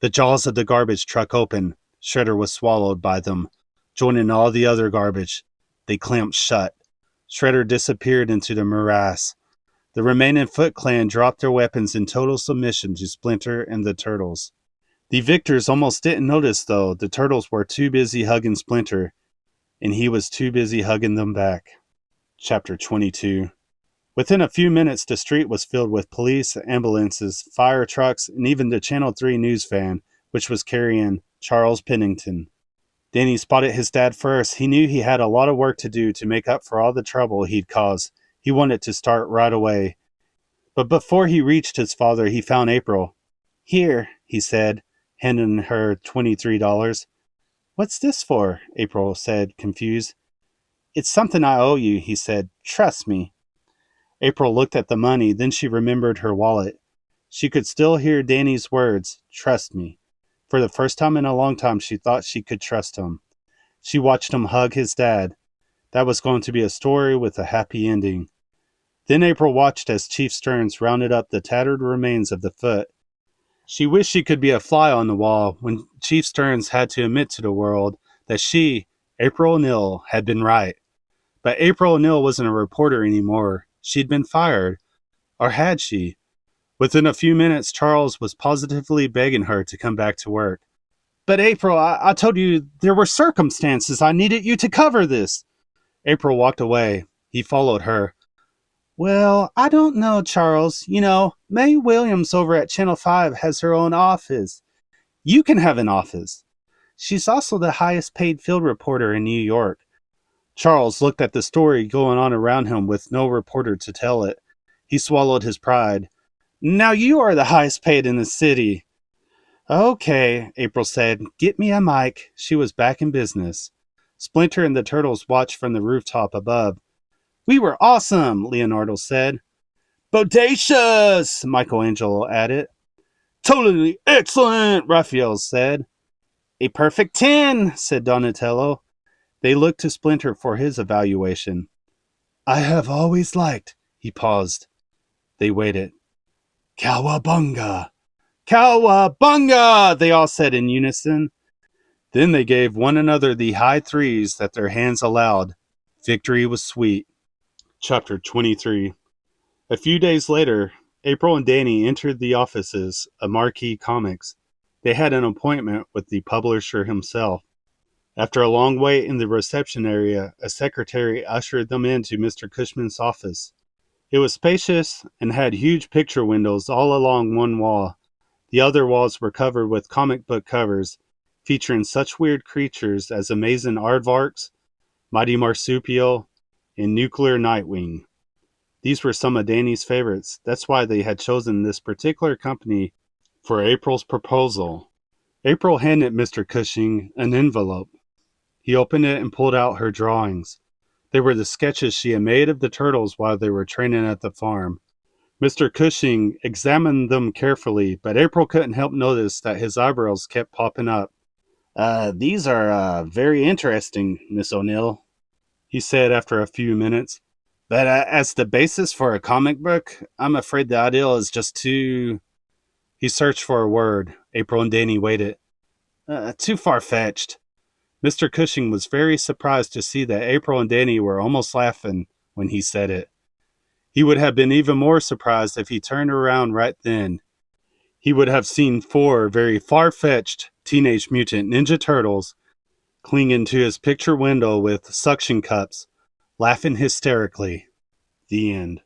The jaws of the garbage truck opened. Shredder was swallowed by them, joining all the other garbage. They clamped shut. Shredder disappeared into the morass. The remaining Foot Clan dropped their weapons in total submission to Splinter and the turtles. The victors almost didn't notice, though. The turtles were too busy hugging Splinter, and he was too busy hugging them back. Chapter 22. Within a few minutes, the street was filled with police, ambulances, fire trucks, and even the Channel 3 news van, which was carrying Charles Pennington. Danny spotted his dad first. He knew he had a lot of work to do to make up for all the trouble he'd caused. He wanted to start right away. But before he reached his father, he found April. "Here," he said, handing her $23. "What's this for?" April said, confused. "It's something I owe you," he said. "Trust me." April looked at the money, then she remembered her wallet. She could still hear Danny's words, "Trust me." For the first time in a long time, she thought she could trust him. She watched him hug his dad. That was going to be a story with a happy ending. Then April watched as Chief Stearns rounded up the tattered remains of the foot. She wished she could be a fly on the wall when Chief Stearns had to admit to the world that she, April O'Neil, had been right. But April O'Neil wasn't a reporter anymore. She'd been fired. Or had she? Within a few minutes, Charles was positively begging her to come back to work. "But April, I told you there were circumstances. I needed you to cover this." April walked away. He followed her. "Well, I don't know, Charles. You know, Mae Williams over at Channel 5 has her own office. You can have an office. She's also the highest paid field reporter in New York." Charles looked at the story going on around him with no reporter to tell it. He swallowed his pride. "Now you are the highest paid in the city." Okay, April said. Get me a mic. She was back in business. Splinter and the turtles watched from the rooftop above. We were awesome, Leonardo said. Bodacious, Michelangelo added. Totally excellent, Raphael said. A perfect 10, said Donatello. They looked to Splinter for his evaluation. I have always liked, he paused. They waited. Cowabunga! Cowabunga! They all said in unison. Then they gave one another the high threes that their hands allowed. Victory was sweet. Chapter 23. A few days later, April and Danny entered the offices of Marquee Comics. They had an appointment with the publisher himself. After a long wait in the reception area, a secretary ushered them into Mr. Cushman's office. It was spacious and had huge picture windows all along one wall. The other walls were covered with comic book covers featuring such weird creatures as Amazing Aardvarks, Mighty Marsupial, and Nuclear Nightwing. These were some of Danny's favorites. That's why they had chosen this particular company for April's proposal. April handed Mr. Cushing an envelope. He opened it and pulled out her drawings. They were the sketches she had made of the turtles while they were training at the farm. Mr. Cushing examined them carefully, but April couldn't help notice that his eyebrows kept popping up. These are very interesting, Miss O'Neill, he said after a few minutes. But as the basis for a comic book, I'm afraid the ideal is just too... He searched for a word. April and Danny waited. Too far-fetched. Mr. Cushing was very surprised to see that April and Danny were almost laughing when he said it. He would have been even more surprised if he turned around right then. He would have seen 4 very far-fetched Teenage Mutant Ninja Turtles clinging to his picture window with suction cups, laughing hysterically. The end.